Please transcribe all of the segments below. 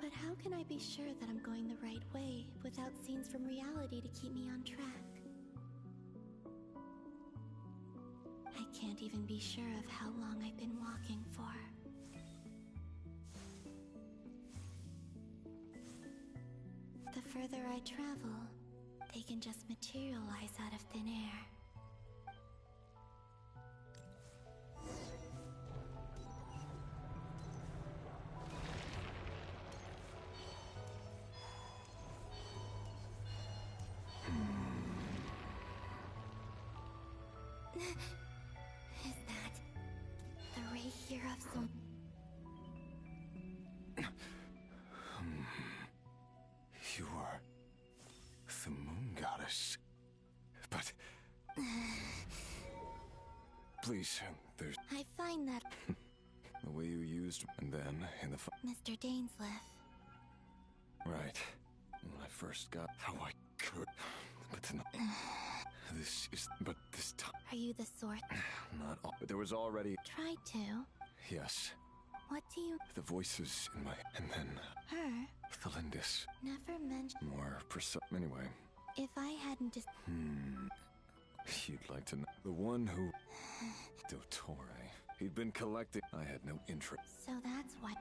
But how can I be sure that I'm going the right way without scenes from reality to keep me on track? I can't even be sure of how long I've been walking for. The further I travel, they can just materialize out of thin air. Is that the ray here of some... You are the moon goddess. But... Please, there's... I find that... the way you used... And then, in the... Mr. Dainsleif. Right. When I first got... How I could... But then... This is... But this time... Are you the sort... Not all... But there was already... Tried to. Yes. What do you... The voices in my... And then... Her? The Lindis. Never mentioned... More precise... Anyway. If I hadn't just... You'd like to know... The one who... Dottore. He'd been collecting... I had no interest. So that's why...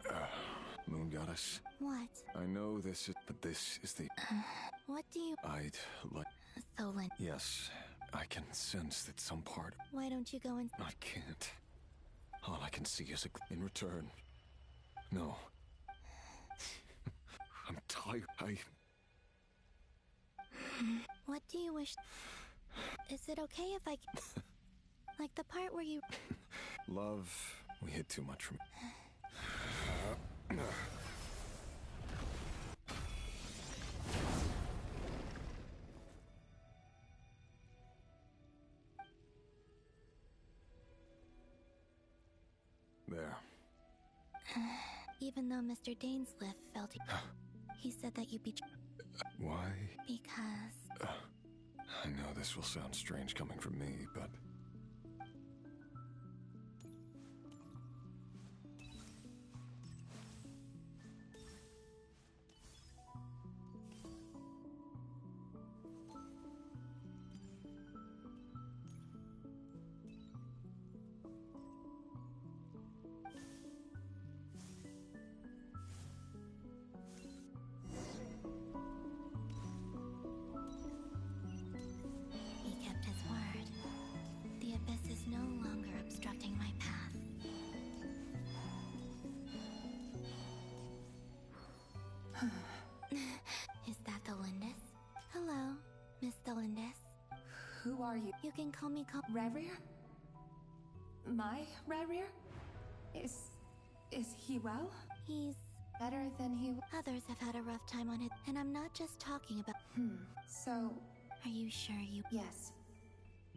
Moon goddess. What? I know this is... But this is the... What do you... I'd like... So, Lynn... Yes. I can sense that some part... Why don't you go and... I can't. All I can see is a... In return... No. I'm tired. What do you wish... Is it okay if I... Like the part where you... Love... We hid too much from... There. Even though Mr. Dainsleif felt he said that you betrayed... Why? Because... I know this will sound strange coming from me, but... He kept his word. The abyss is no longer obstructing my path. Is that the Lindis? Hello, Miss the Lindis. Who are you? You can call me Rerir? My Rerir? Is he well? He's... Better than he Others have had a rough time on it, and I'm not just talking about... So... Are you sure you... Yes.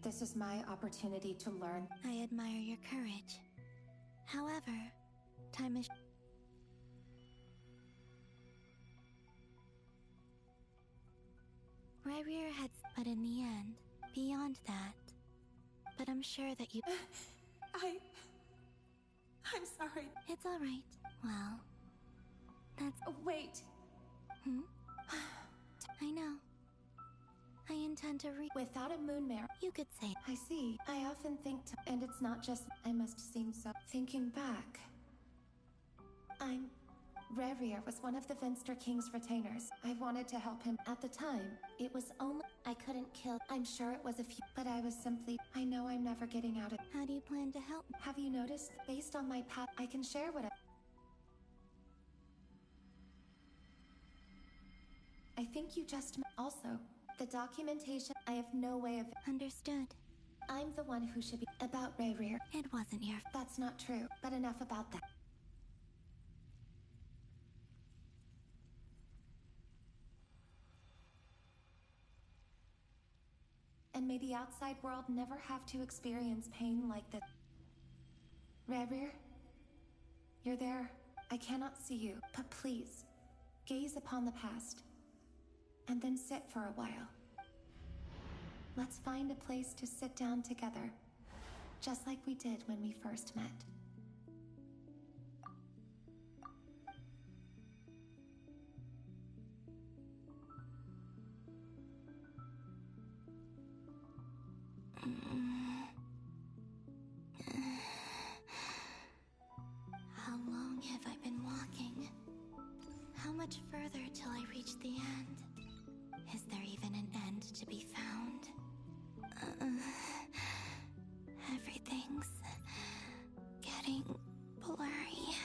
This is my opportunity to learn. I admire your courage. However, time is... Rerir had... But in the end, beyond that... But I'm sure that you... I'm sorry. It's alright. Well... That's... Wait. I know. I intend to Without a moon mare. You could say... I see. I often think and it's not just... I must seem so... Thinking back... Rerir was one of the Finster King's retainers. I wanted to help him. At the time, it was only... I couldn't kill... I'm sure it was a few... But I was simply... I know I'm never getting out of... How do you plan to help? Have you noticed? Based on my path, I can share what I think you just... Also, the documentation... I have no way of... Understood. I'm the one who should be... About Rerir. It wasn't your... That's not true, but enough about that. And may the outside world never have to experience pain like this. Rerir? You're there. I cannot see you, but please, gaze upon the past. And then sit for a while. Let's find a place to sit down together, just like we did when we first met. much further till I reach the end? Is there even an end to be found? Everything's getting blurry.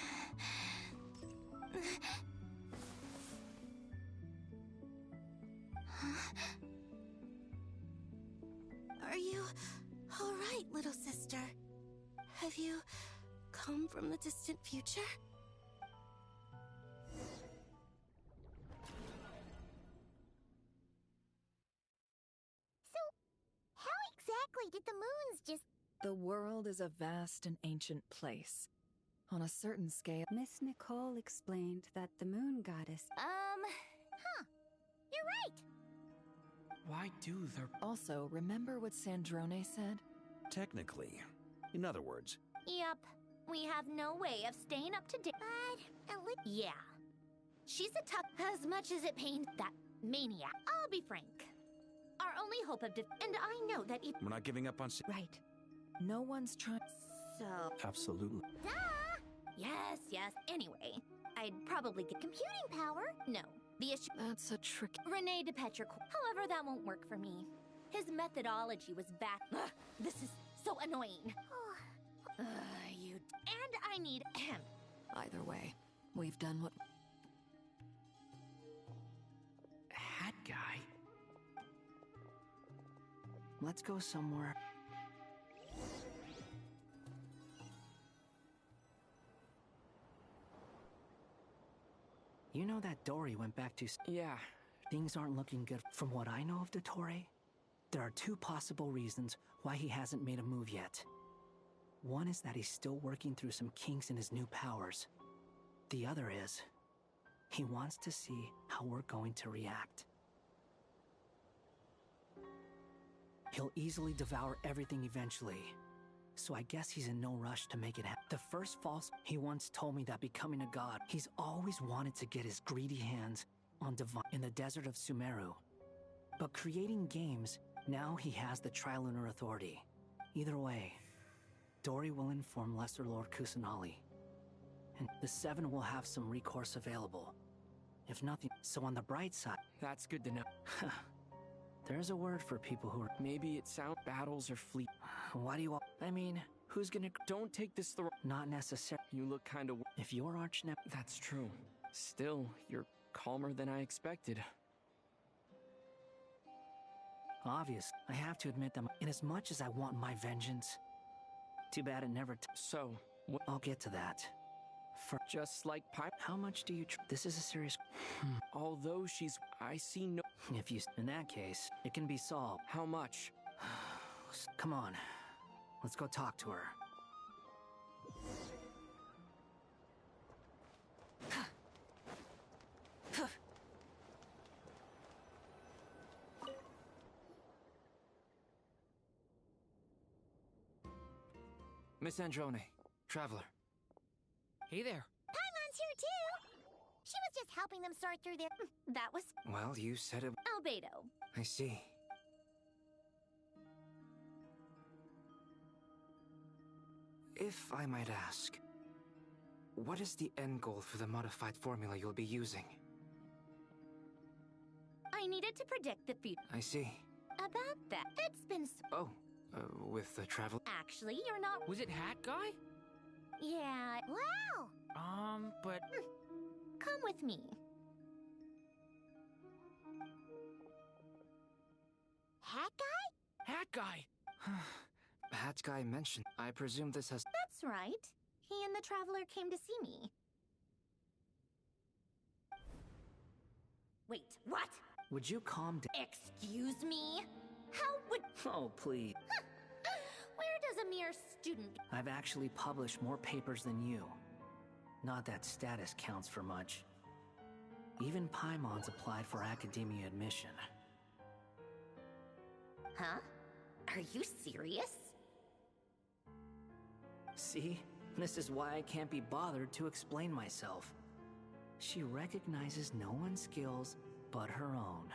Are you all right, little sister? Have you come from the distant future? So, how exactly did the moons just... The world is a vast and ancient place. On a certain scale... Miss Nicole explained that the moon goddess... You're right! Why do there... Also, remember what Sandrone said? Technically. In other words, Yep. We have no way of staying up to date. But, yeah. She's a tough... As much as it pains that maniac, I'll be frank. Our only hope of and I know that if... we're not giving up on... Right. No one's trying... So... Absolutely. Duh! Yes. Anyway, I'd probably get computing power. No. The issue... That's a trick... Rene DePetra... However, that won't work for me. His methodology was back... Ugh, this is so annoying. You... And I need... Either way, we've done what... Hat guy? Let's go somewhere. You know that Dory went back to... Yeah. Things aren't looking good. From what I know of Dottore, there are two possible reasons why he hasn't made a move yet. One is that he's still working through some kinks in his new powers. The other is, he wants to see how we're going to react. He'll easily devour everything eventually, so I guess he's in no rush to make it happen. The first false, he once told me that becoming a god, he's always wanted to get his greedy hands on divine in the desert of Sumeru. But creating games, now he has the Trilunar Authority. Either way, Dory will inform Lesser Lord Kusanali, and the Seven will have some recourse available. If nothing, so on the bright side... That's good to know. There's a word for people who are... Maybe it sounds battles or fleet. Why do you all... I mean, who's gonna... Don't take this the... Not necessary. You look kind of... If you're archnep... That's true. Still, you're calmer than I expected. Obvious. I have to admit that in as much as I want my vengeance... Too bad it never... So, I'll get to that. For just like pipe. How much do you... This is a serious... Although she's... I see no... If you... In that case, it can be solved. How much? Come on. Let's go talk to her. Miss Androne, Traveler. Hey there. Paimon's here too! She was just helping them sort through their... That was... Well, you said it... Albedo. I see. If I might ask, what is the end goal for the modified formula you'll be using? I needed to predict the future. I see. About that, it's been... Oh, with the travel... Actually, you're not... Was it Hat Guy? Yeah... Wow! But... Come with me. Hat Guy? Hat Guy! Hat Guy mentioned. I presume this has... That's right. He and the Traveler came to see me. Wait, what? Would you calm down? Excuse me? How would... Oh, please. Where does a mere student... I've actually published more papers than you. Not that status counts for much. Even Paimon's applied for academia admission. Huh? Are you serious? See? This is why I can't be bothered to explain myself. She recognizes no one's skills but her own.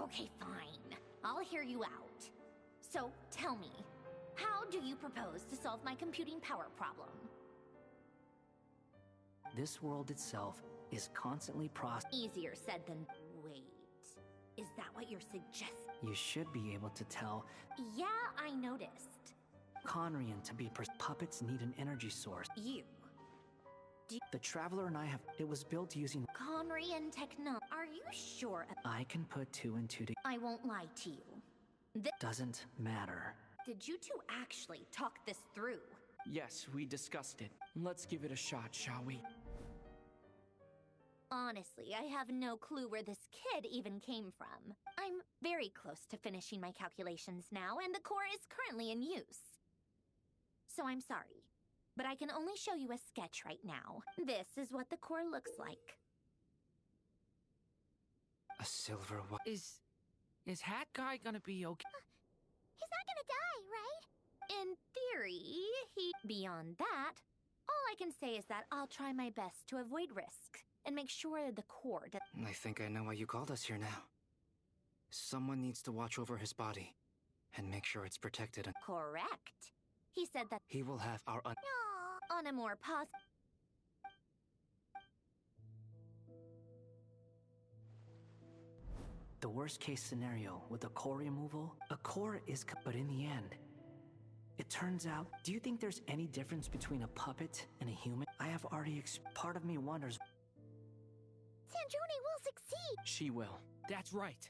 Okay, fine. I'll hear you out. So, tell me, how do you propose to solve my computing power problem? This world itself is constantly Easier said than... Wait. Is that what you're suggesting? You should be able to tell. Yeah, I noticed. Conrian to be puppets need an energy source. You. The Traveler and I have... It was built using... Conrian techno... Are you sure? I can put 2 and 2 together. I won't lie to you. Doesn't matter. Did you two actually talk this through? Yes, we discussed it. Let's give it a shot, shall we? Honestly, I have no clue where this kid even came from. I'm very close to finishing my calculations now, and the core is currently in use. So I'm sorry, but I can only show you a sketch right now. This is what the core looks like. A silver... Is Hat Guy gonna be okay? He's not gonna die, right? In theory, Beyond that, all I can say is that I'll try my best to avoid risk and make sure the core does... I think I know why you called us here now. Someone needs to watch over his body and make sure it's protected. Correct. He said that... He will have our... On a more positive... The worst case scenario with a core removal, a core is... But in the end, it turns out... Do you think there's any difference between a puppet and a human? I have already... Part of me wonders... Sanjuni will succeed! She will. That's right.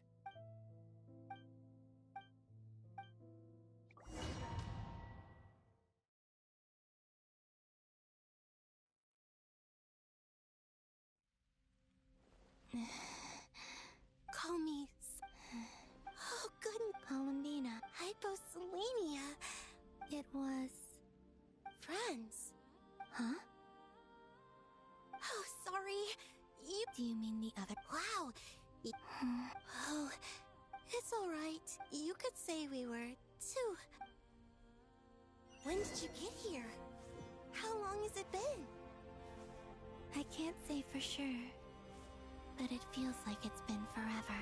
Call me... Oh, good... Columbina. Hyposelenia. It was... friends. Huh? Oh, sorry. Do you mean the other... Wow. Oh, it's alright. You could say we were, too. When did you get here? How long has it been? I can't say for sure, but it feels like it's been forever.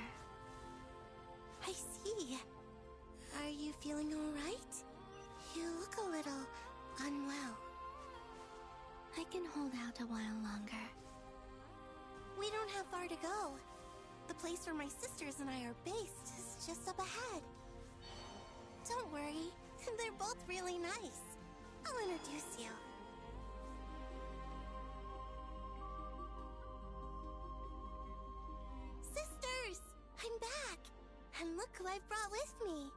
I see. Are you feeling alright? You look a little unwell. I can hold out a while longer. We don't have far to go. The place where my sisters and I are based is just up ahead. Don't worry, they're both really nice. I'll introduce you. Sisters! I'm back! And look who I've brought with me.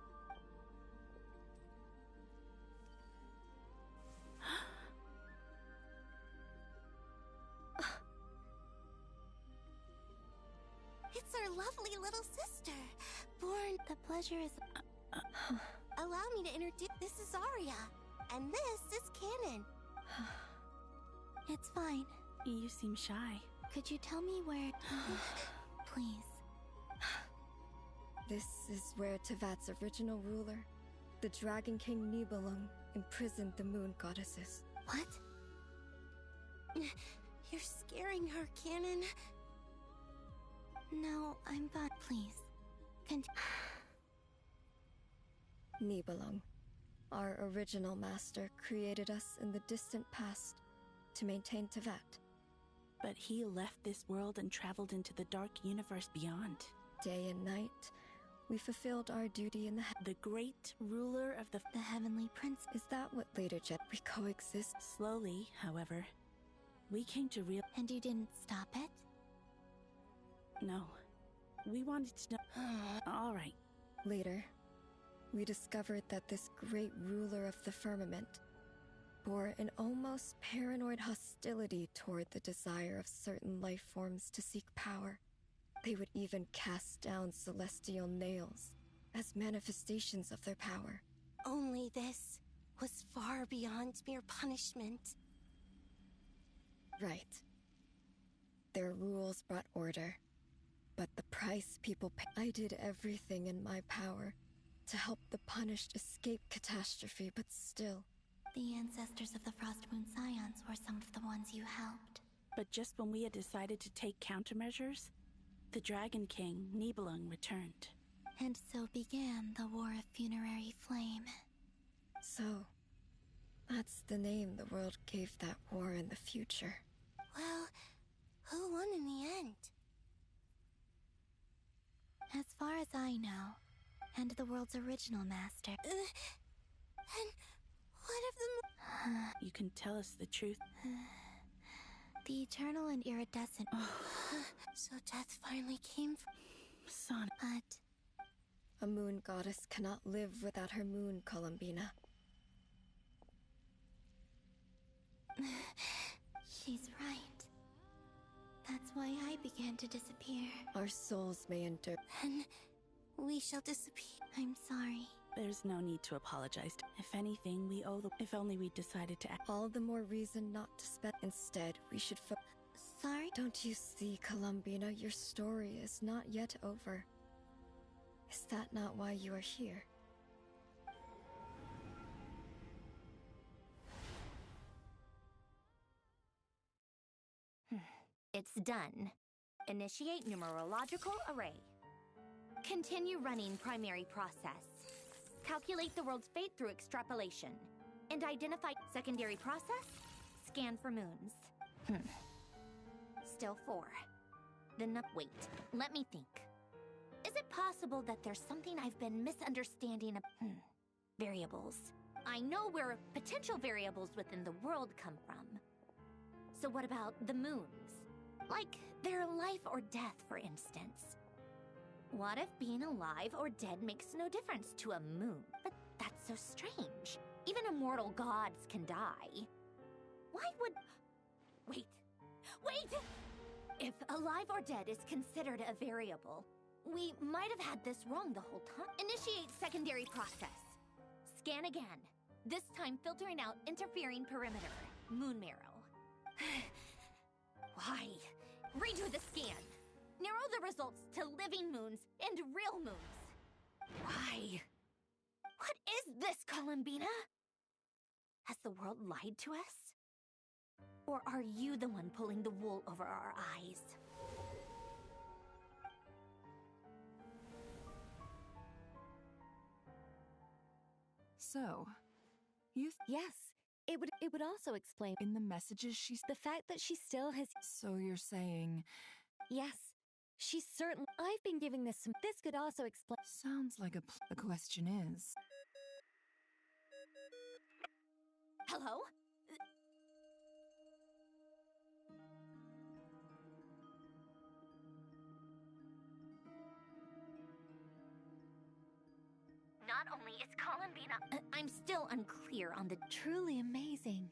It's our lovely little sister, born... The pleasure is... Allow me to introduce... This is Arya, and this is Canon. It's fine. You seem shy. Could you tell me where... Please. This is where Tevat's original ruler, the Dragon King Nibelung, imprisoned the moon goddesses. What? You're scaring her, Canon. No, I'm fine. Please. Nibelung, our original master, created us in the distant past to maintain Tevat. But he left this world and traveled into the dark universe beyond. Day and night, we fulfilled our duty in the great ruler of the Heavenly Prince. Is that what later we coexist? Slowly, however, we came to real... And you didn't stop it? No. We wanted to know... All right. Later, we discovered that this great ruler of the firmament bore an almost paranoid hostility toward the desire of certain life forms to seek power. They would even cast down celestial nails as manifestations of their power. Only this was far beyond mere punishment. Right. Their rules brought order, but the price people pay... I did everything in my power to help the punished escape catastrophe, but still... The ancestors of the Frost Moon Scions were some of the ones you helped. But just when we had decided to take countermeasures, the Dragon King, Nibelung, returned. And so began the War of Funerary Flame. So, that's the name the world gave that war in the future. Well, in the end? As far as I know, and the world's original master. And what of the You can tell us the truth. The eternal and iridescent. So death finally came Son. But A moon goddess cannot live without her moon, Columbina. she's right. That's why I began to disappear. Our souls may endure. Then we shall disappear. I'm sorry. There's no need to apologize. If anything, we owe the. If only we decided to act. All the more reason not to spend. Instead, we should Sorry? Don't you see, Columbina? Your story is not yet over. Is that not why you are here? It's done. Initiate numerological array. Continue running primary process. Calculate the world's fate through extrapolation. And identify secondary process. Scan for moons. Still 4. Then wait, let me think. Is it possible that there's something I've been misunderstanding of variables? I know where potential variables within the world come from. So what about the moons? Like their life or death, for instance. What if being alive or dead makes no difference to a moon? But that's so strange. Even immortal gods can die. Why would... Wait! If alive or dead is considered a variable, we might have had this wrong the whole time. Initiate secondary process. Scan again. This time filtering out interfering perimeter. Moon marrow. Why? Redo the scan. Narrow the results to living moons and real moons. Why? What is this, Columbina? Has the world lied to us? Or are you the one pulling the wool over our eyes? So, you Yes, it would also explain in the messages she's the fact that she still has. So you're saying Yes, she's certain. I've been giving this some. This could also explain. sounds like the question is. Hello? Not only is Columbina... I'm still unclear on the... Truly amazing.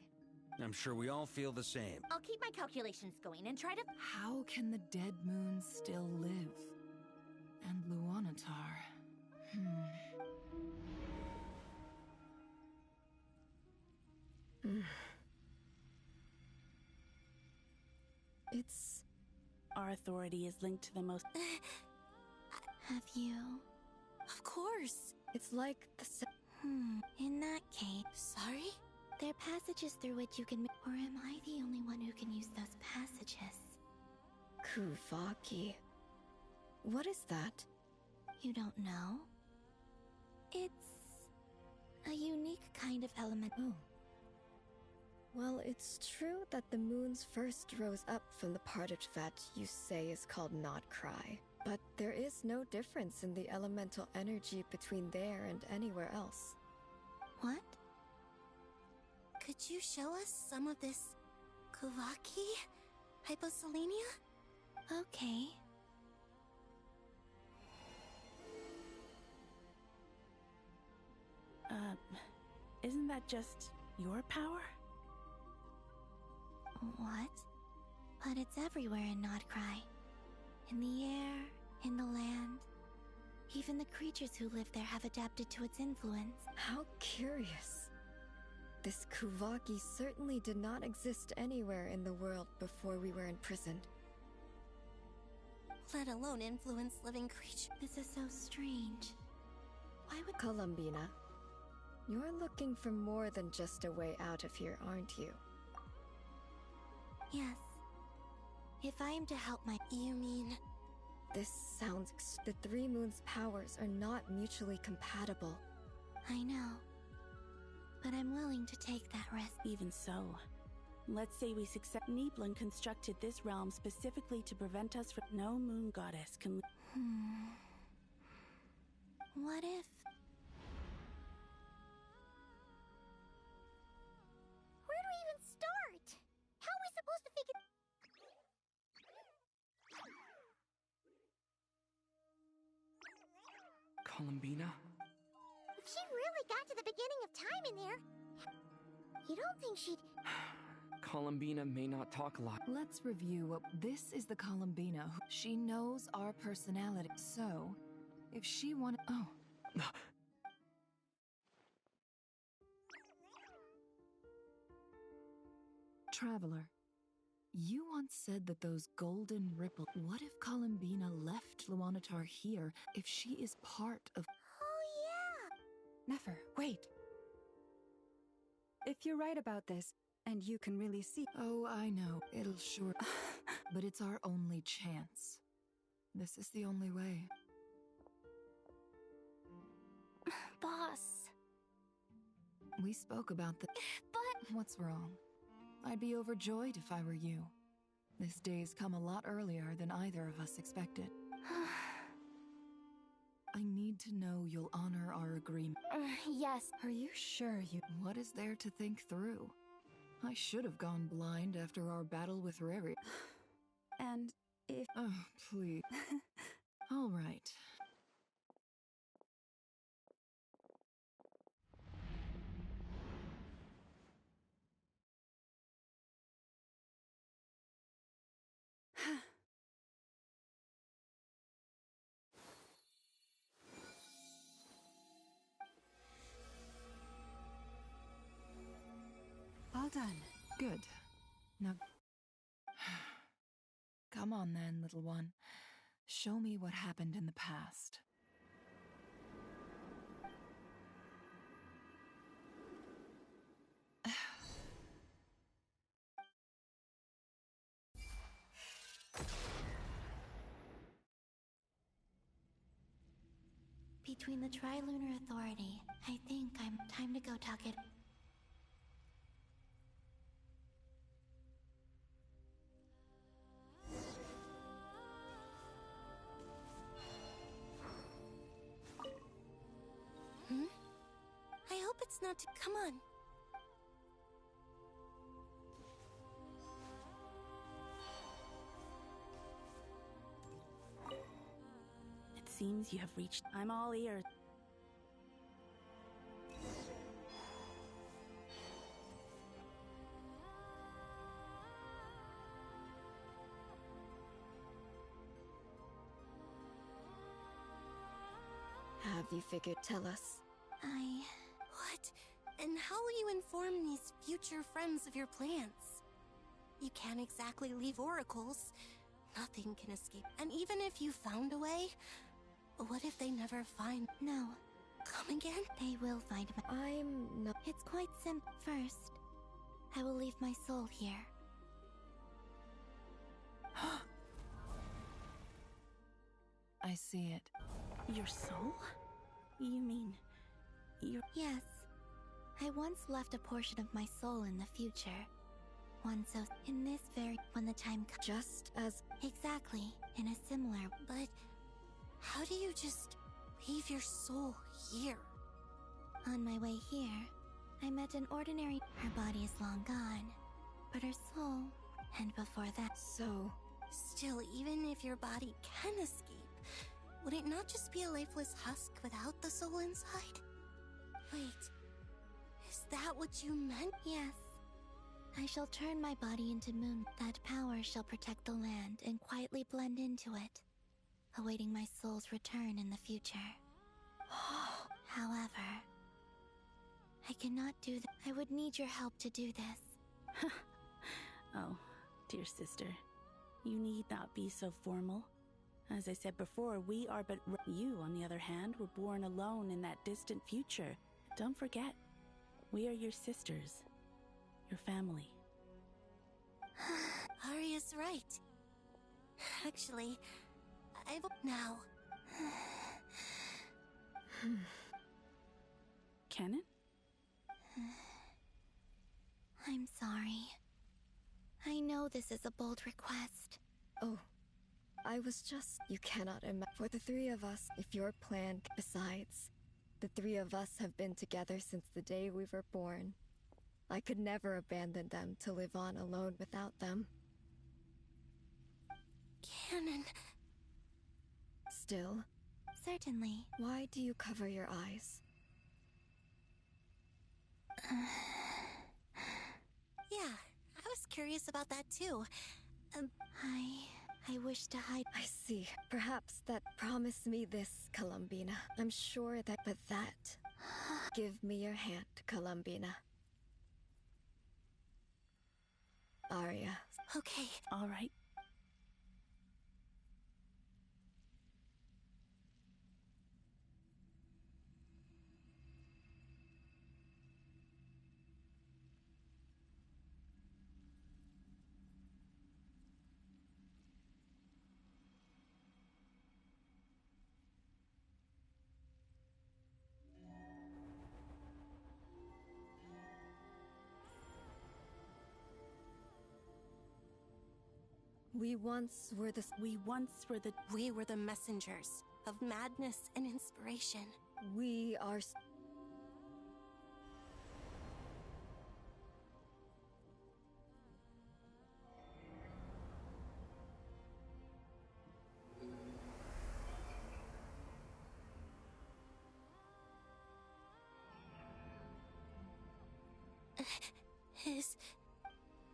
I'm sure we all feel the same. I'll keep my calculations going and try to... How can the dead moon still live? And Luanatar... It's... Our authority is linked to the most. Have you... Of course. It's like the... In that case... Sorry? There are passages through which you can... Or am I the only one who can use those passages? Kuvaki. What is that? You don't know? It's... a unique kind of element. Oh. Well, it's true that the moons first rose up from the part that you say is called Not Cry. But there is no difference in the elemental energy between there and anywhere else. What? Could you show us some of this Kuvaki hyposelenia? Okay. Isn't that just your power? What? But it's everywhere in Nodcry. In the air, in the land. Even the creatures who live there have adapted to its influence. How curious. This Kuvaki certainly did not exist anywhere in the world before we were imprisoned. Let alone influence living creatures. This is so strange. Why would... Columbina, you're looking for more than just a way out of here, aren't you? Yes. If I am to help my... You mean... This sounds... The Three Moons' powers are not mutually compatible. I know. But I'm willing to take that risk. Even so, Let's say we succeed. Nibelung constructed this realm specifically to prevent us from. No moon goddess can. What if... Where do we even start? How are we supposed to figure... Columbina? If she really got to the beginning of time in there, you don't think she'd... Columbina may not talk a lot. Let's review what this is. The Columbina. She knows our personality. So, if she wanted... Oh. Traveler, you once said that those golden ripples... What if Columbina left Luanatar here if she is part of... Oh, yeah! Nefer, wait. If you're right about this, and you can really see... Oh, I know. It'll sure... But it's our only chance. This is the only way. Boss. We spoke about the... But... What's wrong? I'd be overjoyed if I were you. This day's come a lot earlier than either of us expected. I need to know you'll honor our agreement. Yes. Are you sure you... What is there to think through? I should have gone blind after our battle with Reri. And if... Oh, please. All right. All done. Good. Now... Come on then, little one. Show me what happened in the past. Between the Trilunar Authority, I think I'm time to go talk it. I hope it's not too... Come on. It seems you have reached. I'm all ears. Have you figured? Tell us. What? And how will you inform these future friends of your plans? You can't exactly leave oracles. Nothing can escape. And even if you found a way, what if they never find... No. Come again? They will find me. I'm not... It's quite simple. First, I will leave my soul here. I see it. Your soul? You mean... your... Yes. I once left a portion of my soul in the future. One so... in this very... when the time comes... Just as... Exactly. In a similar... But... how do you just... leave your soul here? On my way here, I met an ordinary... Her body is long gone. But her soul... And before that... So... Still, even if your body can escape, would it not just be a lifeless husk without the soul inside? Wait, is that what you meant? Yes. I shall turn my body into moon. That power shall protect the land and quietly blend into it, awaiting my soul's return in the future. However, I cannot do that. I would need your help to do this. Oh, dear sister. You need not be so formal. As I said before, we are but... You, on the other hand, were born alone in that distant future. Don't forget, we are your sisters. Your family. Arya's right. Actually, I've... Now. Kennen? I'm sorry. know this is a bold request. Oh, I was just... You cannot imagine. For the three of us, if your plan... Besides, the three of us have been together since the day we were born. I could never abandon them to live on alone without them. Canon. Still? Certainly. Why do you cover your eyes? Yeah, I was curious about that too. I wish to hide. I see. Perhaps that... Promise me this, Columbina. I'm sure that... But that... Give me your hand, Columbina. Arya. Okay. All right. We once were the... We were the messengers of madness and inspiration. We are...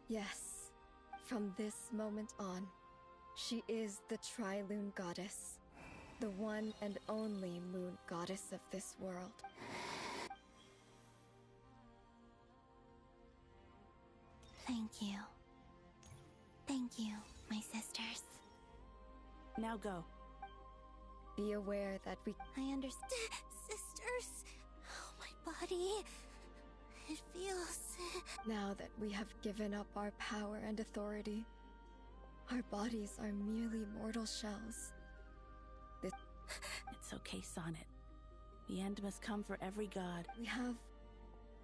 Yes. From this moment on, she is the Tri-Lune Goddess. The one and only moon goddess of this world. Thank you. Thank you, my sisters. Now go. Be aware that we... I understand. Sisters! Oh, my body... It feels... Now that we have given up our power and authority, our bodies are merely mortal shells. It's okay, Sonnet. The end must come for every god. We have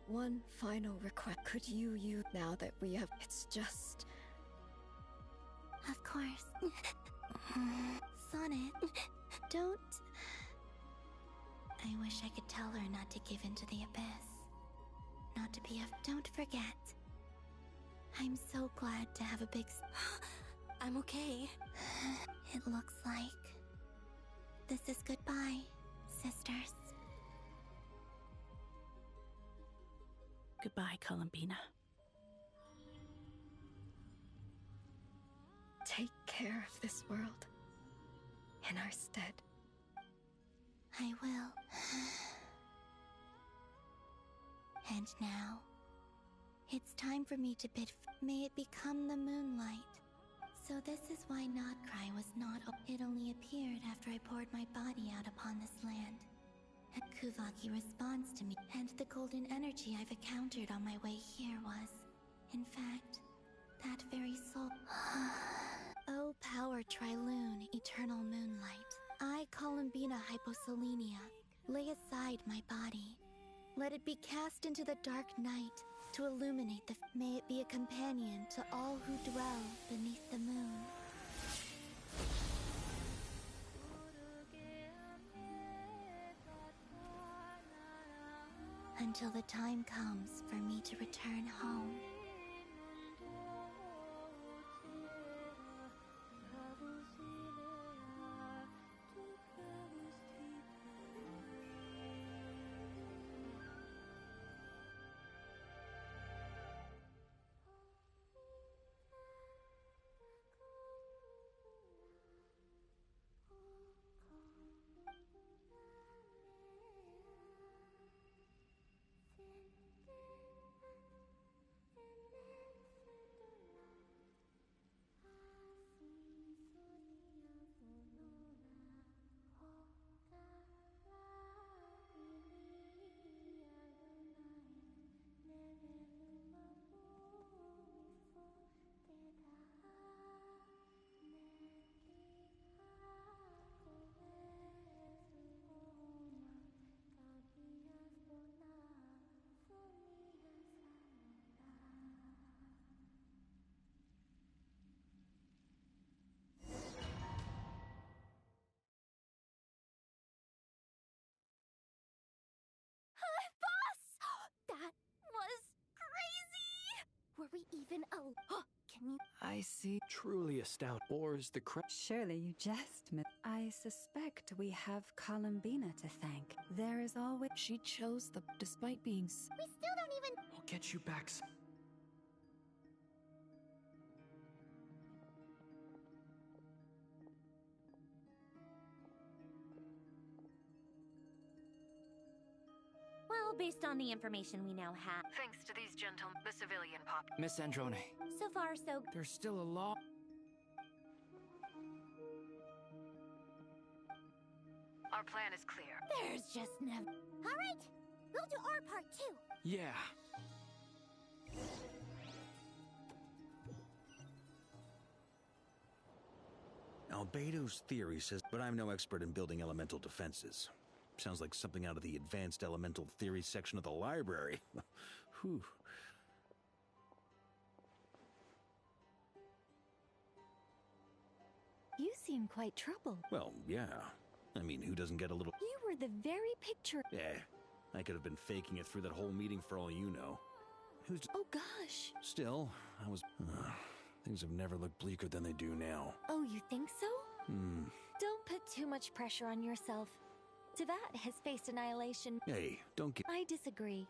one final request. Could you now that we have... It's just... Of course. Sonnet, don't... I wish I could tell her not to give into the abyss. Not to be a... Don't forget. I'm so glad to have a big... I'm okay. It looks like... This is goodbye, sisters. Goodbye, Columbina. Take care of this world. In our stead. I will. And now, it's time for me to bid. May it become the moonlight. So this is why Notcry was not. It only appeared after I poured my body out upon this land. And Kuvaki responds to me, and the golden energy I've encountered on my way here was, in fact, that very soul. Oh, power Tri-Lune, eternal moonlight. I, Columbina Hyposelenia, lay aside my body. Let it be cast into the dark night to illuminate the... May it be a companion to all who dwell beneath the moon. Until the time comes for me to return home. I see. Truly astounding. Or is the Surely you jest, I suspect we have Columbina to thank. There is always. She chose despite being. We still don't even. I'll get you back. Well, based on the information we now have. Thanks to these gentlemen, the civilian pop. Miss Androne. So far, so. There's still a law. Our plan is clear. There's just never. All right, we'll do our part too. Yeah. Albedo's theory says, but I'm no expert in building elemental defenses. Sounds like something out of the advanced elemental theory section of the library. Whew. You seem quite troubled. Well, yeah. I mean, who doesn't get a little... You were the very picture... Eh, I could have been faking it through that whole meeting for all you know. Who's... Oh, gosh. Still, I was... things have never looked bleaker than they do now. Oh, you think so? Don't put too much pressure on yourself. Tevat has faced annihilation. Hey, don't get... I disagree.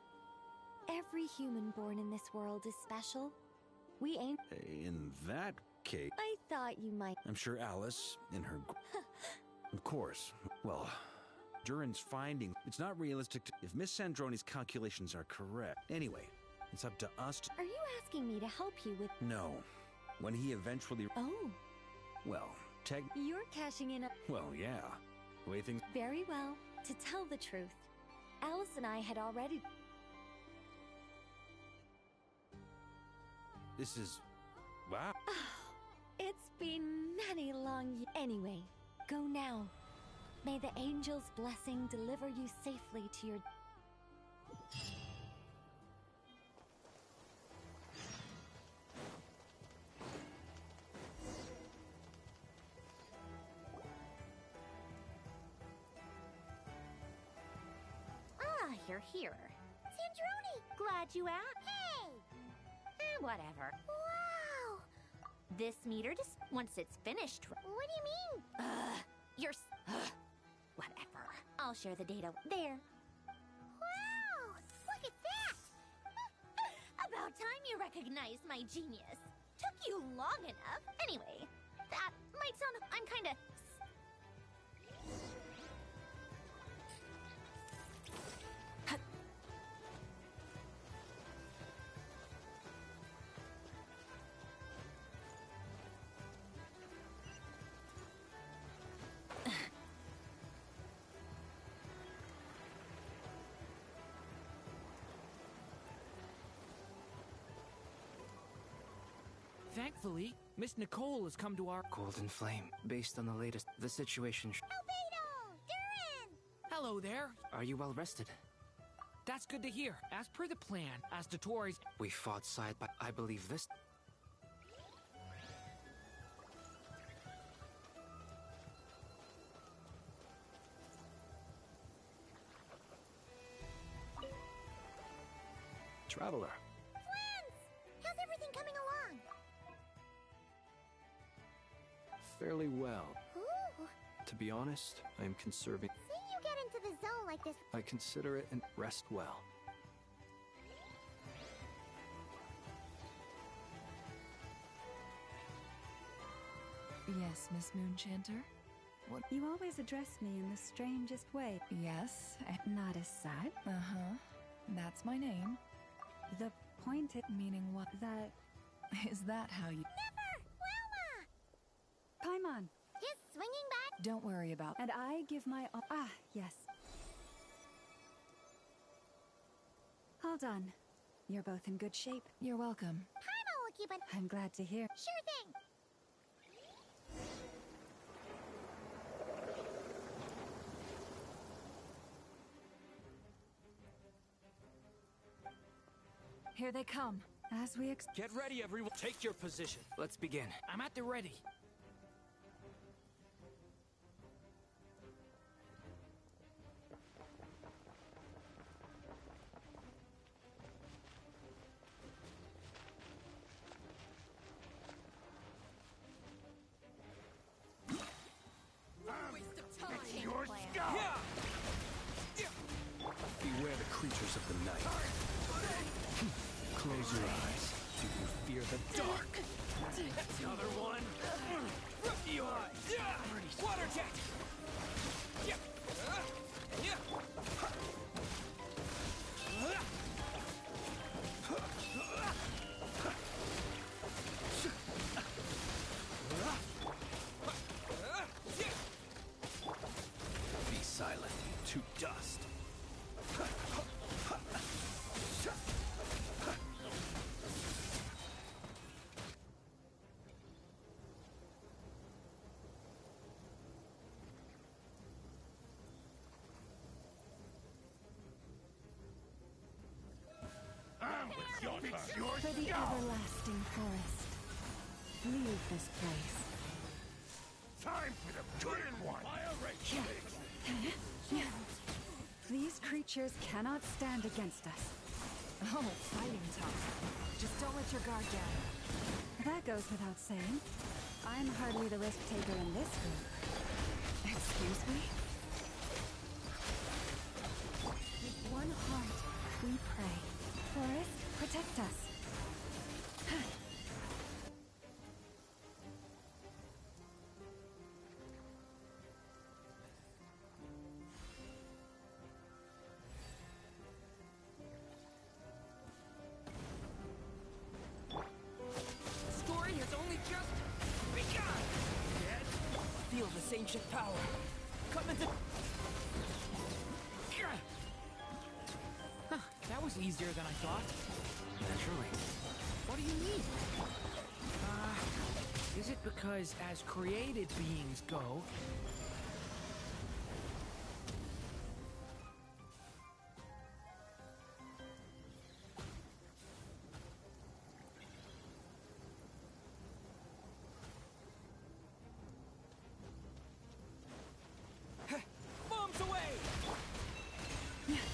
Every human born in this world is special. We ain't... In that case... I thought you might... I'm sure Alice, in her... Of course. Well, Duran's finding... It's not realistic to... If Miss Sandroni's calculations are correct... Anyway, it's up to us to... Are you asking me to help you with... No. When he eventually... Oh. Well, You're cashing in a... Well, yeah. The way things... Very well. To tell the truth, Alice and I had already... This is... Wow. It's been many long years. Anyway, go now. May the angel's blessing deliver you safely to your... You're here. Sandrone! Glad you asked. Hey! Whatever. Wow! This meter just... Once it's finished... What do you mean? Whatever. I'll share the data. There. Wow! Look at that! About time you recognized my genius. Took you long enough. Anyway, that might sound... I'm kinda... Thankfully, Miss Nicole has come to our... Golden Flame, based on the latest... The situation... Albedo! Duran! Hello there. Are you well rested? That's good to hear. As per the plan, as to Tori's... We fought side by... I believe this... Traveler. Friends! How's everything coming along? Fairly well. Ooh. To be honest, I am conserving... See you get into the zone like this... I consider it and rest well. Yes, Miss Moonchanter? What? You always address me in the strangest way. Yes. Not as sad. Uh-huh. That's my name. The point is... Meaning what? That... Is that how you... Never! Wilma! Paimon! Just swinging back? Don't worry about... And I give my... Ah, yes. Hold on. You're both in good shape. You're welcome. Paimon will keep an... I'm glad to hear. Sure thing! Here they come. As we Get ready, everyone. Take your position. Let's begin. I'm at the ready. Close your eyes. Do you fear the dark? Another one. Your water jet. Be silent, to dust. For the everlasting forest, leave this place. Time for the good one! These creatures cannot stand against us. Oh, fighting talk. Just don't let your guard down. That goes without saying. I'm hardly the risk taker in this group. Excuse me? With one heart, we pray. Forest, protect us. Story has only just begun. Feel this ancient power. Come into. Huh, that was easier than I thought. Naturally. What do you mean? Is it because as created beings go, bombs away!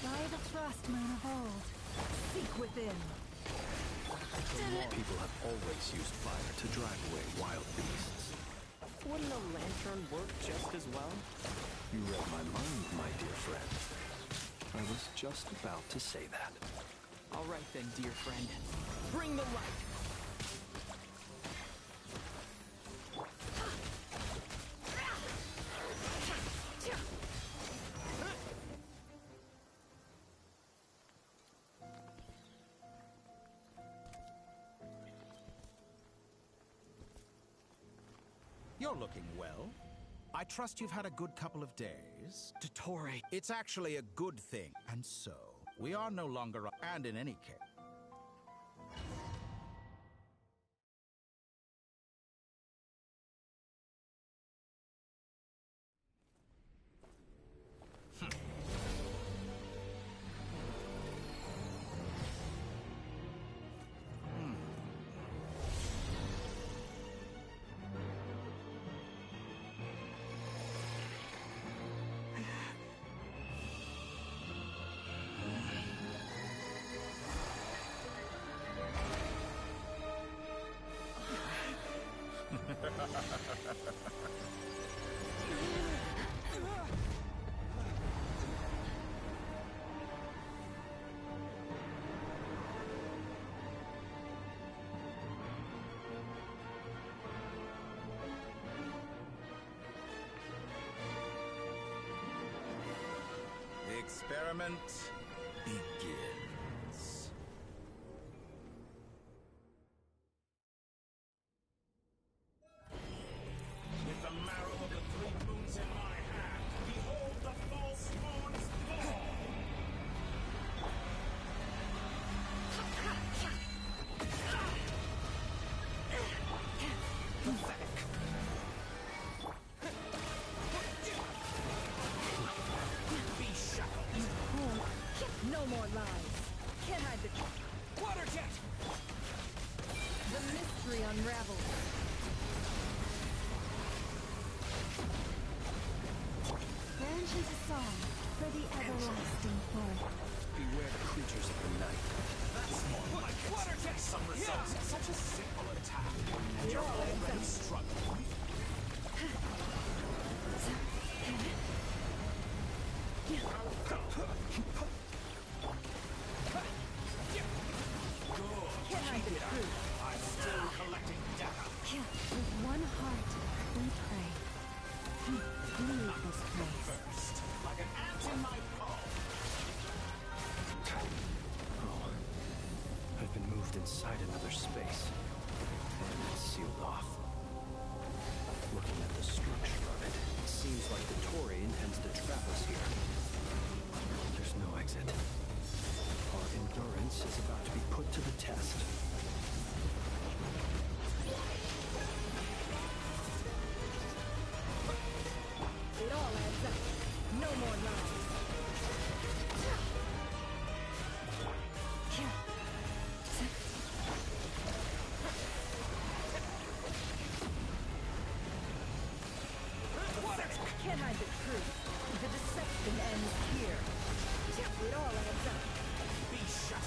By the frost moon of old, seek within. People have always used fire to drive away wild beasts. Wouldn't a lantern work just as well? You read my mind, my dear friend. I was just about to say that. All right then, dear friend. Bring the light! You're looking well. I trust you've had a good couple of days. Dottore. It's actually a good thing. And so, we are no longer... And in any case... The experiment begins. With the marrow of the three moons in my hand, behold the false moon's fall! Pathetic. Be shackled. No more lies. Can't hide the... Water jet! The mystery unravels. Branch into song for the everlasting forest. Beware the creatures of the night. That's more like it. Water jet! Some results of such a simple attack. And you're already struggling. Good. we pray. Lead this place. First, like an ant in my paw. Oh, I've been moved inside another space. It's sealed off. Looking at the structure of it, it seems like the Torre intends to trap us here. There's no exit. Our endurance is about to be put to the test. It all adds up. No more lies. Can't hide the truth. The deception ends here. It all adds up. Be shut.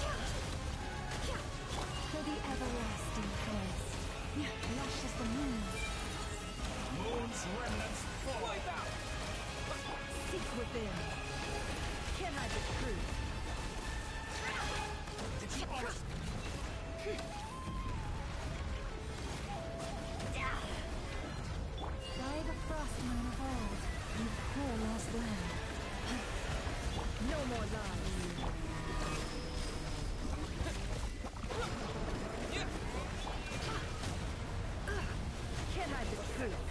For the everlasting forest, lush as the moon. Moon's remnants fall. Wipe out! Seek within. Can't hide the truth. Did you always... By the frost moon of old, you poor lost land. No more lies. Can't hide the truth.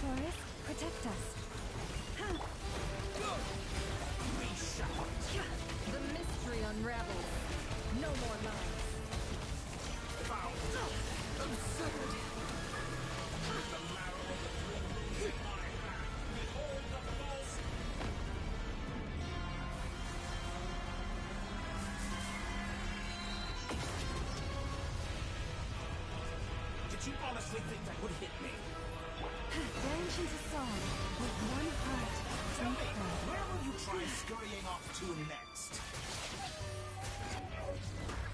Forest, protect us. Be shut. The mystery unravels. No more lies. Found. Absurd. The marrow of the three moons in my hand. Behold the false... Did you honestly think that would hit me? Branch into song, with one heart, Tell and me, thread. where will you try scurrying off to next?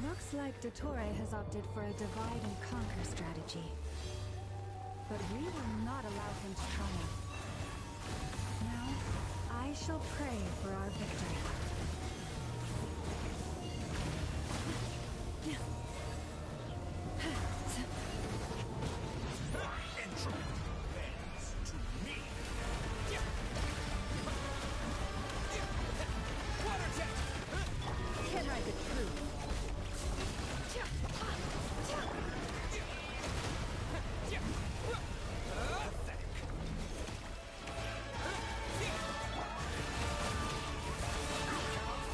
Looks like Dottore has opted for a divide and conquer strategy. But we will not allow him to triumph. Now, I shall pray for our victory. Entropy bends to me. Water jet! Can't hide the truth.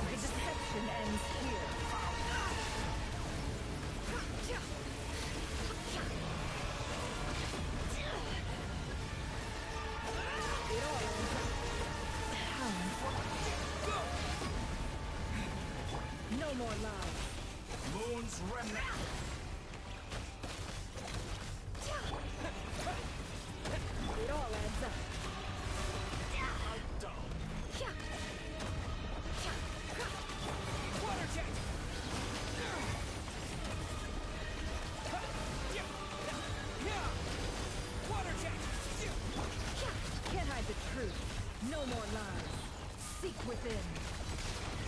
The deception ends here. It all ends up. No more lies. Moon's remnant. It all adds up. Dull. Water jet! Water jet! Can't hide the truth. No more lies. Seek within.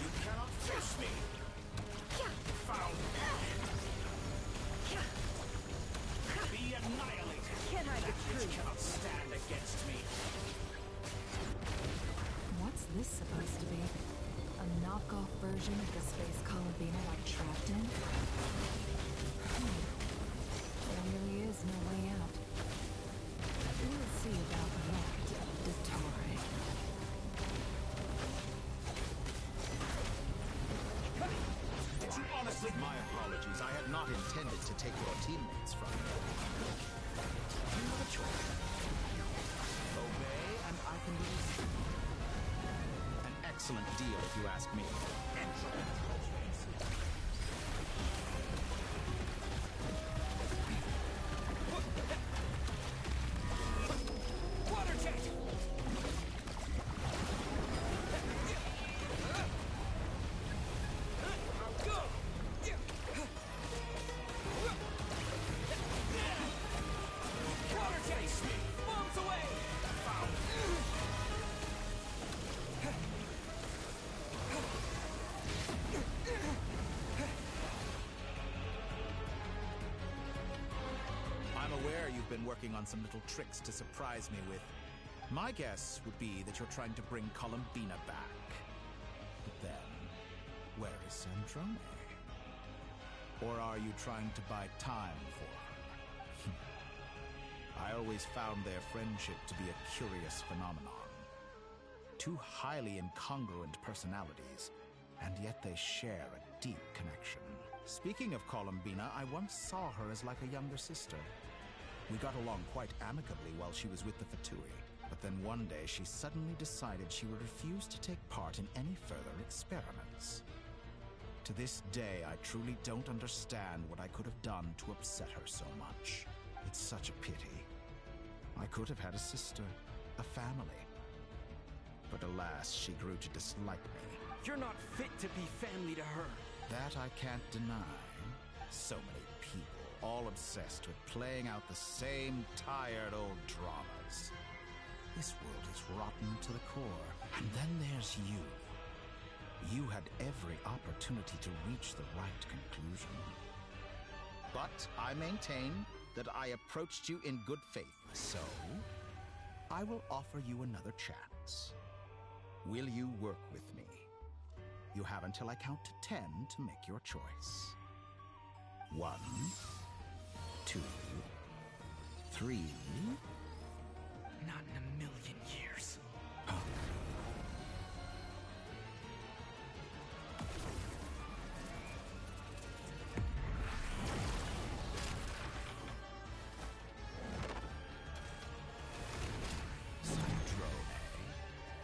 You cannot face me. Found. Be annihilated. Can't hide the That which truth. cannot stand against me. What's this supposed to be? A knockoff version of the space Columbina got trapped in? There really is no way out. We'll see about that, Dottore. Did you honestly... My apologies. I had not intended to take your teammates from you. You have a choice. Obey, and I can be restored. An excellent deal, if you ask me. Water jet! Go! Water jet! Bombs away! been working on some little tricks to surprise me with. My guess would be that you're trying to bring Columbina back. But then, where is Sandrone? Or are you trying to buy time for her? I always found their friendship to be a curious phenomenon. Two highly incongruent personalities, and yet they share a deep connection. Speaking of Columbina, I once saw her as like a younger sister. We got along quite amicably while she was with the Fatui, but then one day she suddenly decided she would refuse to take part in any further experiments. To this day, I truly don't understand what I could have done to upset her so much. It's such a pity. I could have had a sister, a family. But alas, she grew to dislike me. You're not fit to be family to her. That I can't deny. So many people, all obsessed with playing out the same tired old dramas. This world is rotten to the core. And then there's you. You had every opportunity to reach the right conclusion. But I maintain that I approached you in good faith. So, I will offer you another chance. Will you work with me? You have until I count to 10 to make your choice. 1, 2, 3. Not in a million years. Huh.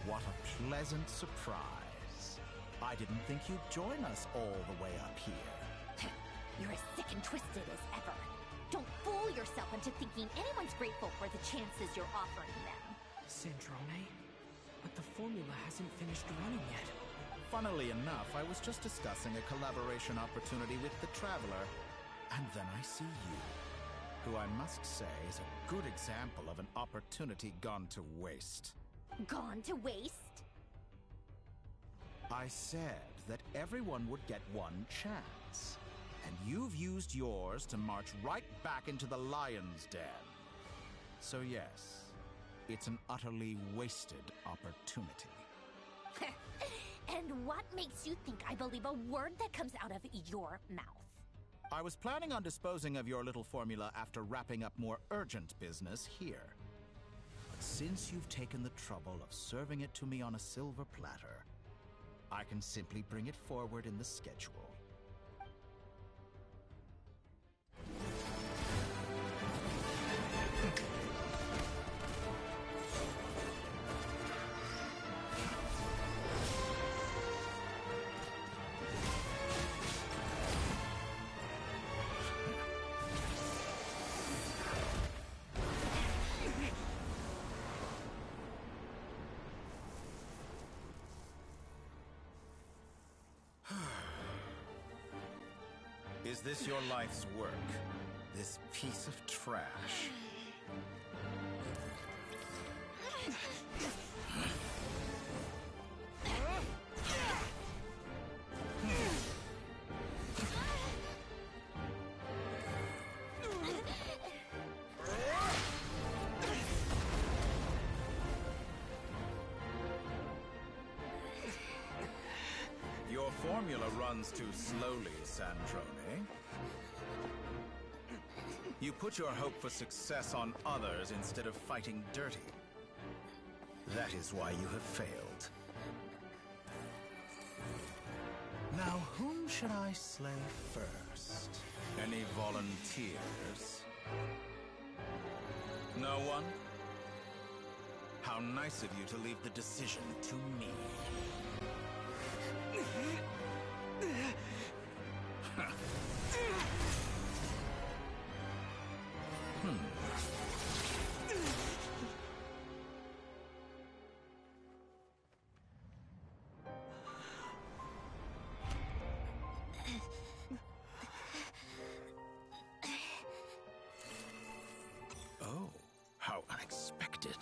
What a pleasant surprise. I didn't think you'd join us all the way up here. You're as sick and twisted as ever. Don't fool yourself into thinking anyone's grateful for the chances you're offering them. Sandrone? But the formula hasn't finished running yet. Funnily enough, I was just discussing a collaboration opportunity with the Traveler, and then I see you, who I must say is a good example of an opportunity gone to waste. Gone to waste? I said that everyone would get one chance, and you've used yours to march right back into the lion's den. So yes, it's an utterly wasted opportunity. And what makes you think I believe a word that comes out of your mouth? I was planning on disposing of your little formula after wrapping up more urgent business here. But since you've taken the trouble of serving it to me on a silver platter, I can simply bring it forward in the schedule. Is this your life's work? This piece of trash? Your formula runs too slowly, Sandrone. You put your hope for success on others instead of fighting dirty. That is why you have failed. Now, whom should I slay first? Any volunteers? No one? How nice of you to leave the decision to me. Oh, how unexpected.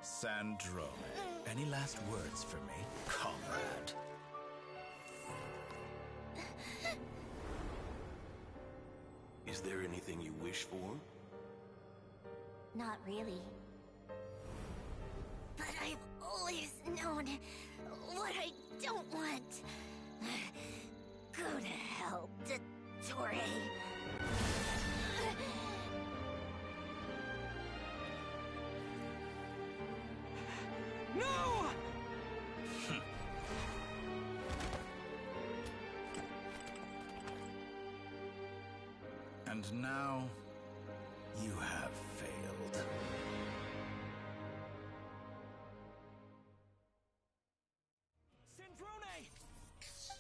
Sandrone, any last words for me, comrade? Is there everything you wish for? Not really. But I've always known what I don't want. Go to hell, Dottore. No! And now, you have failed.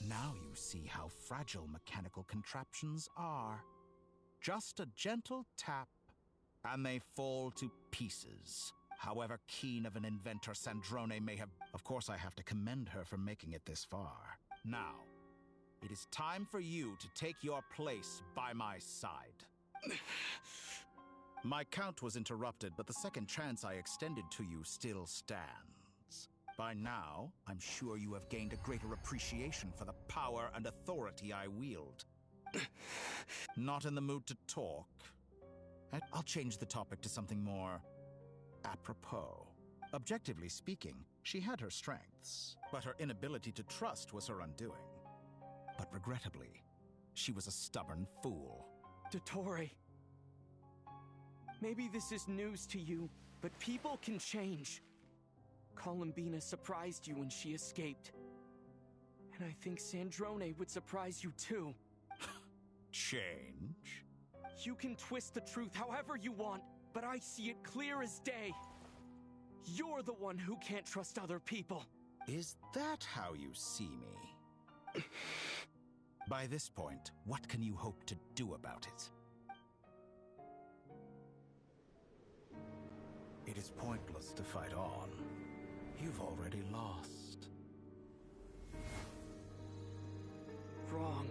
Now you see how fragile mechanical contraptions are. Just a gentle tap, and they fall to pieces. However keen of an inventor Sandrone may have... Of course, I have to commend her for making it this far. Now, it is time for you to take your place by my side. My count was interrupted, but the second chance I extended to you still stands. By now, I'm sure you have gained a greater appreciation for the power and authority I wield. Not in the mood to talk? I'll change the topic to something more apropos. Objectively speaking, she had her strengths, but her inability to trust was her undoing. But regrettably, she was a stubborn fool. Dottore. Maybe this is news to you, but people can change. Columbina surprised you when she escaped. And I think Sandrone would surprise you too. Change? You can twist the truth however you want, but I see it clear as day. You're the one who can't trust other people. Is that how you see me? By this point, what can you hope to do about it? It is pointless to fight on. You've already lost. Wrong.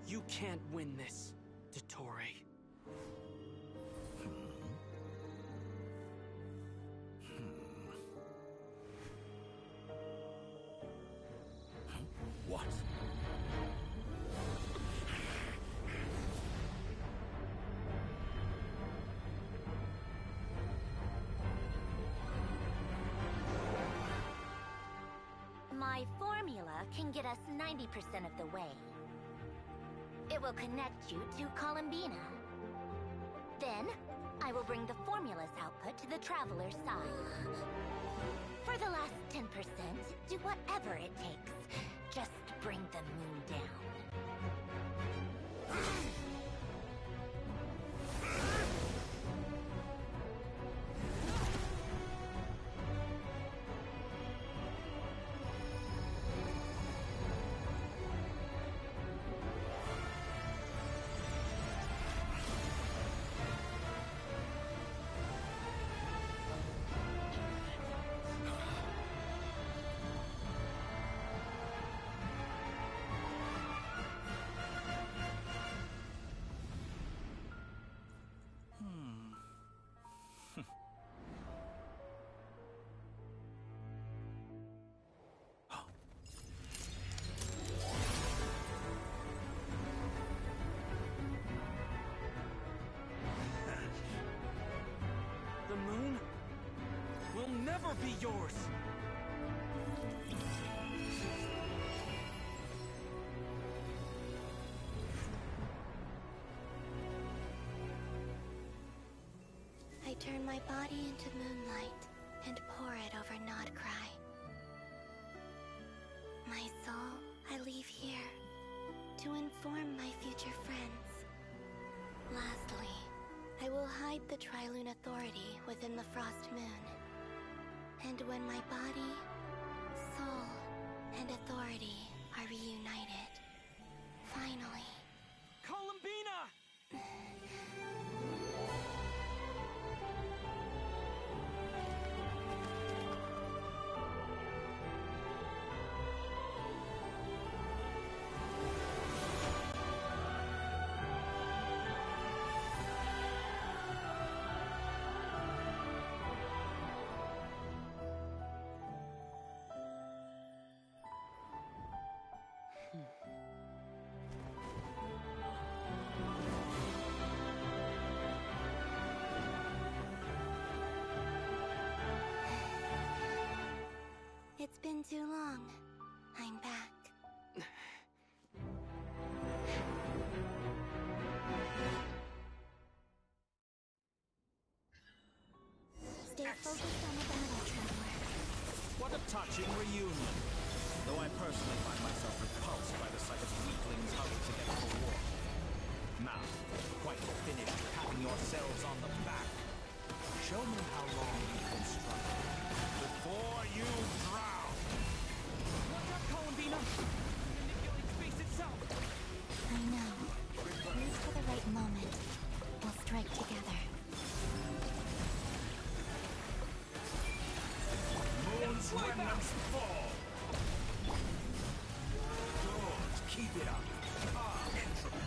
You can't win this, Dottore. What? My formula can get us 90% of the way. It will connect you to Columbina. Then, I will bring the formula's output to the Traveler's side. For the last 10%, do whatever it takes. Just bring the moon down. The moon will never be yours! I turn my body into moonlight and pour it over Nodcry. My soul, I leave here to inform my future friends. Lastly, I will hide the Trilune Authority within the Frost Moon. And when my body, soul, and authority are reunited, finally... Columbina! It's been too long. I'm back. Stay focused on the battle, traveler. What a touching reunion. Though I personally find myself repulsed by the sight of weaklings huddled together for war. Now, quite finished patting yourselves on the back. Show me how long you've been struggling before you drown. Watch out, Columbina! Manipulate space itself! I know. Wait for the right moment. We'll strike together. Moon's remnants fall. Good, keep it up. Entropy.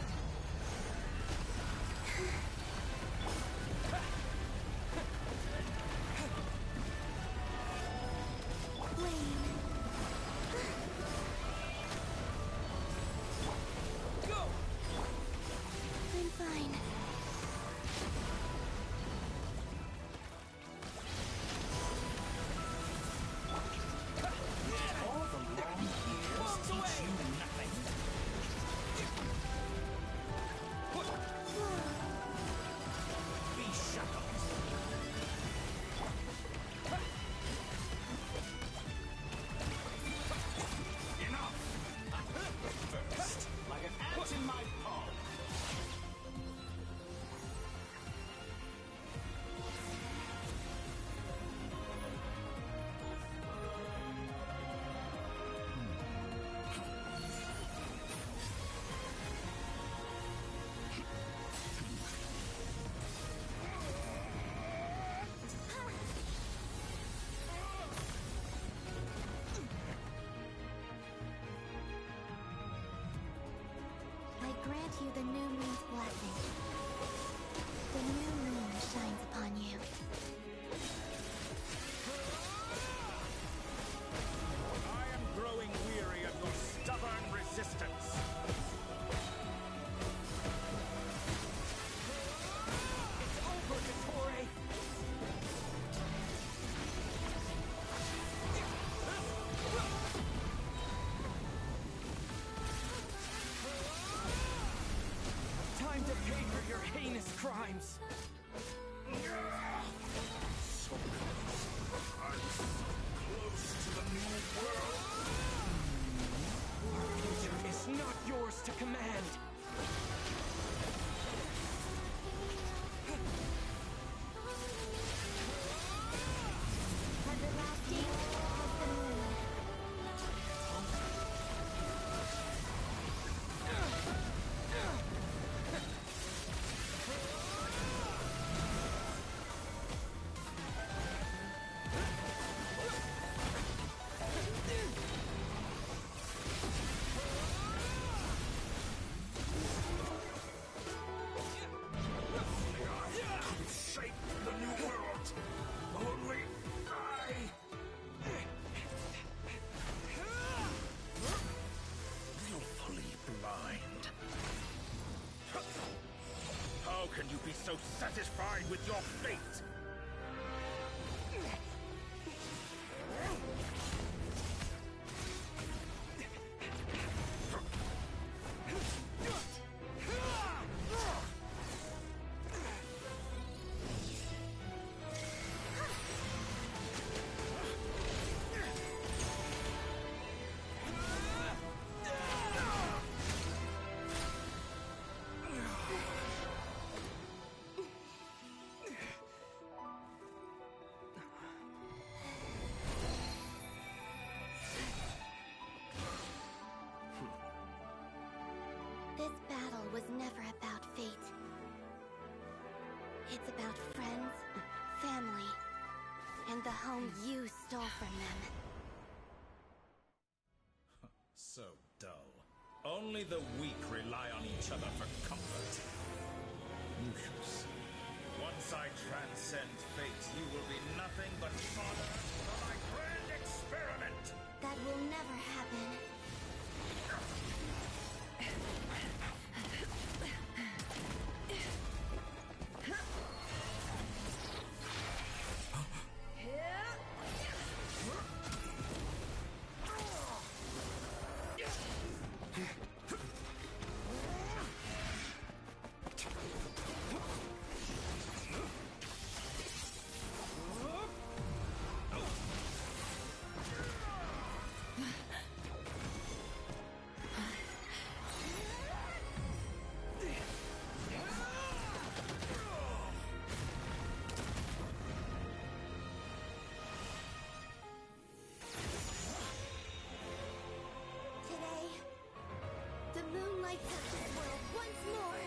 Go! I'm fine. All the long years teach you nothing. Be shackled. Enough! First, like an ant in my palm. I grant you the new moon's blessing. The new moon shines upon you. I am growing weary of your stubborn resistance. It's over, Vittori! Time to pay for your heinous crimes! So close. I'm so close to the new world. Our future is not yours to command! Everlasting as the moon. Shape the new world. Only I. Willfully blind. How can you be so satisfied with your fate? This battle was never about fate. It's about friends, family, and the home you stole from them. So dull. Only the weak rely on each other for comfort. You shall see. Once I transcend fate, you will be nothing but fodder for my grand experiment. That will never happen. the world once more.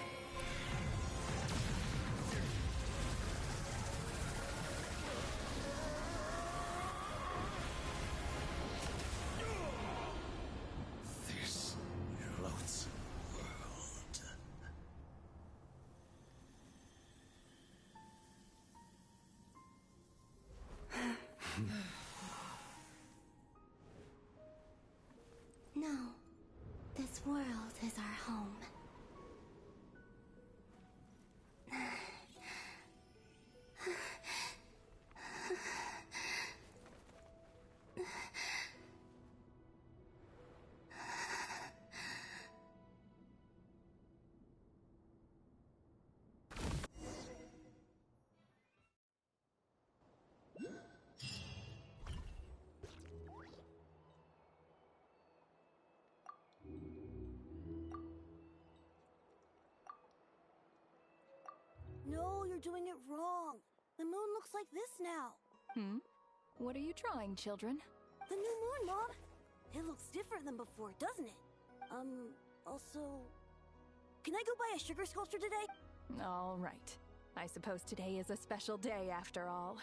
This floats world. No, this world is our home. No, you're doing it wrong. The moon looks like this now. What are you trying, children? The new moon, Mom. It looks different than before, doesn't it? Also... Can I go buy a sugar sculpture today? All right. I suppose today is a special day after all.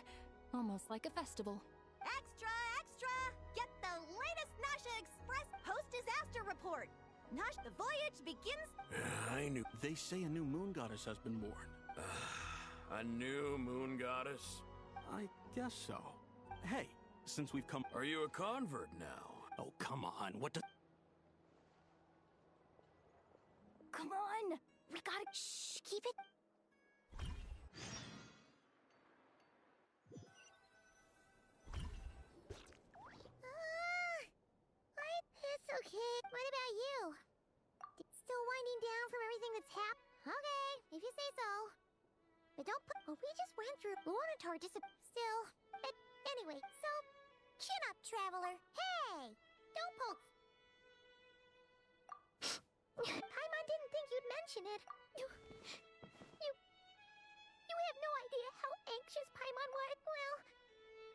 Almost like a festival. Extra, extra! Get the latest Nasha Express post-disaster report. Nash, the voyage begins. I knew. They say a new moon goddess has been born. A new moon goddess? I guess so. Hey, since we've come... Are you a convert now? Oh, come on, what the... Come on! We gotta... Shh, keep it... It's okay. What about you? Still winding down from everything that's happened? Okay, if you say so. But don't put... Oh, we just went through Luanatar Still. But anyway, so... Chin up, traveler. Hey! Don't poke... Paimon didn't think you'd mention it. You have no idea how anxious Paimon was. Well,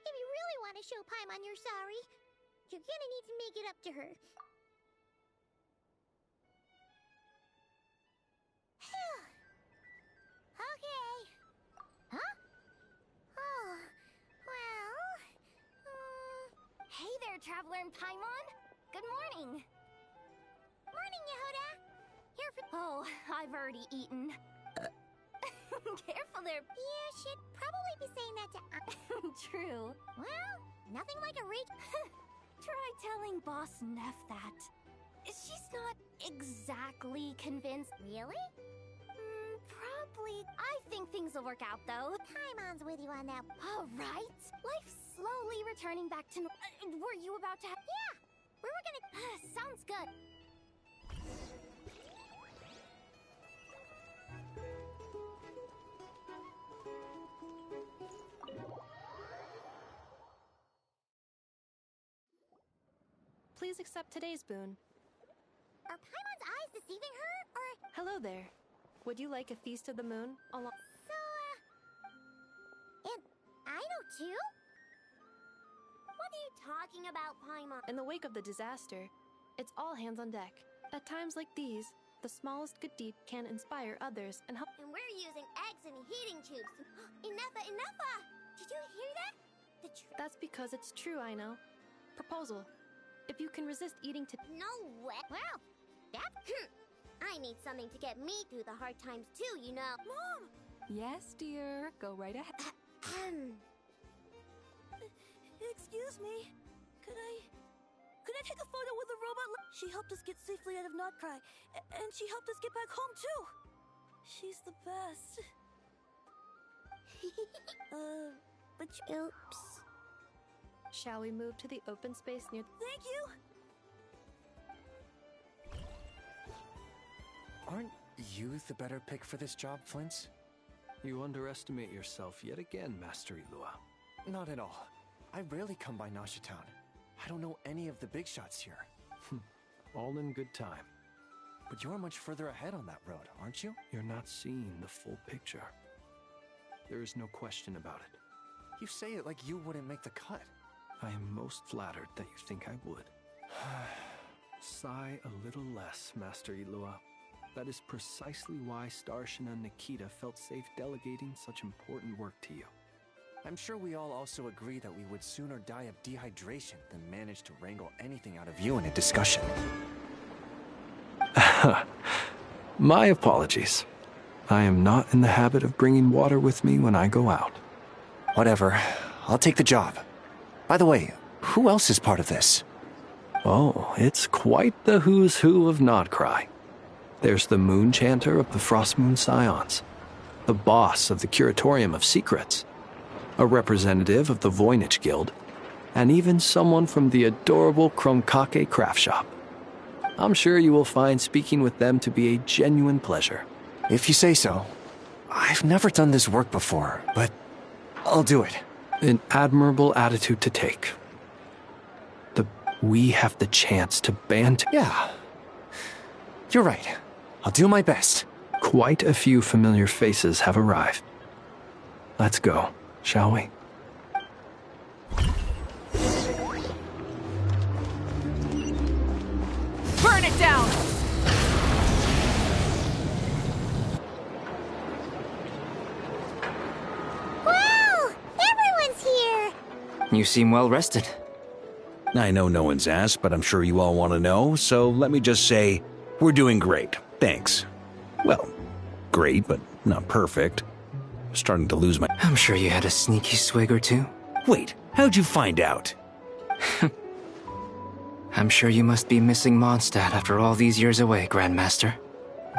if you really want to show Paimon you're sorry, you're gonna need to make it up to her. Okay. Huh? Oh, well... Hey there, Traveler and Paimon. Good morning. Morning, Yehuda. Here for... Oh, I've already eaten. Careful there. Yeah, she'd probably be saying that to... True. Well, nothing like a reach... Try telling Boss Neff that. She's not exactly convinced. Really? Probably. I think things will work out, though. Paimon's with you on that. All right. Life's slowly returning back to... were you about to have... Yeah! We were gonna... Sounds good. Please accept today's boon. Are Paimon's eyes deceiving her, or... Hello there. Would you like a feast of the moon along... And I know too? What are you talking about, Paimon? In the wake of the disaster, it's all hands on deck. At times like these, the smallest good deed can inspire others and help... And we're using eggs and heating tubes. Enough! Did you hear that? That's because it's true, I know. Proposal. If you can resist eating to... No way! Well, that's... I need something to get me through the hard times too, you know. Mom! Yes, dear. Go right ahead. Excuse me. Could I take a photo with the robot? She helped us get safely out of Notcry, and she helped us get back home too. She's the best. But Oops. Shall we move to the open space near... Thank you! Aren't you the better pick for this job, Flint? You underestimate yourself yet again, Master Ilua. Not at all. I rarely come by Nasha Town. I don't know any of the big shots here. All in good time. But you're much further ahead on that road, aren't you? You're not seeing the full picture. There is no question about it. You say it like you wouldn't make the cut. I am most flattered that you think I would. Sigh a little less, Master Ilua. That is precisely why Starshin and Nikita felt safe delegating such important work to you. I'm sure we all also agree that we would sooner die of dehydration than manage to wrangle anything out of you in a discussion. My apologies. I am not in the habit of bringing water with me when I go out. Whatever. I'll take the job. By the way, who else is part of this? Oh, it's quite the who's who of Nodcry. There's the Moon Chanter of the Frost Moon Scions, the boss of the Curatorium of Secrets, a representative of the Voynich Guild, and even someone from the adorable Kromkake craft shop. I'm sure you will find speaking with them to be a genuine pleasure. If you say so. I've never done this work before, but I'll do it. An admirable attitude to take. We have the chance to band... Yeah. You're right. I'll do my best. Quite a few familiar faces have arrived. Let's go, shall we? Burn it down! Wow! Everyone's here! You seem well rested. I know no one's asked, but I'm sure you all want to know, so let me just say, we're doing great. Thanks. Well, great, but not perfect. I'm starting to lose my... I'm sure you had a sneaky swig or two. Wait, how'd you find out? I'm sure you must be missing Mondstadt after all these years away, Grandmaster.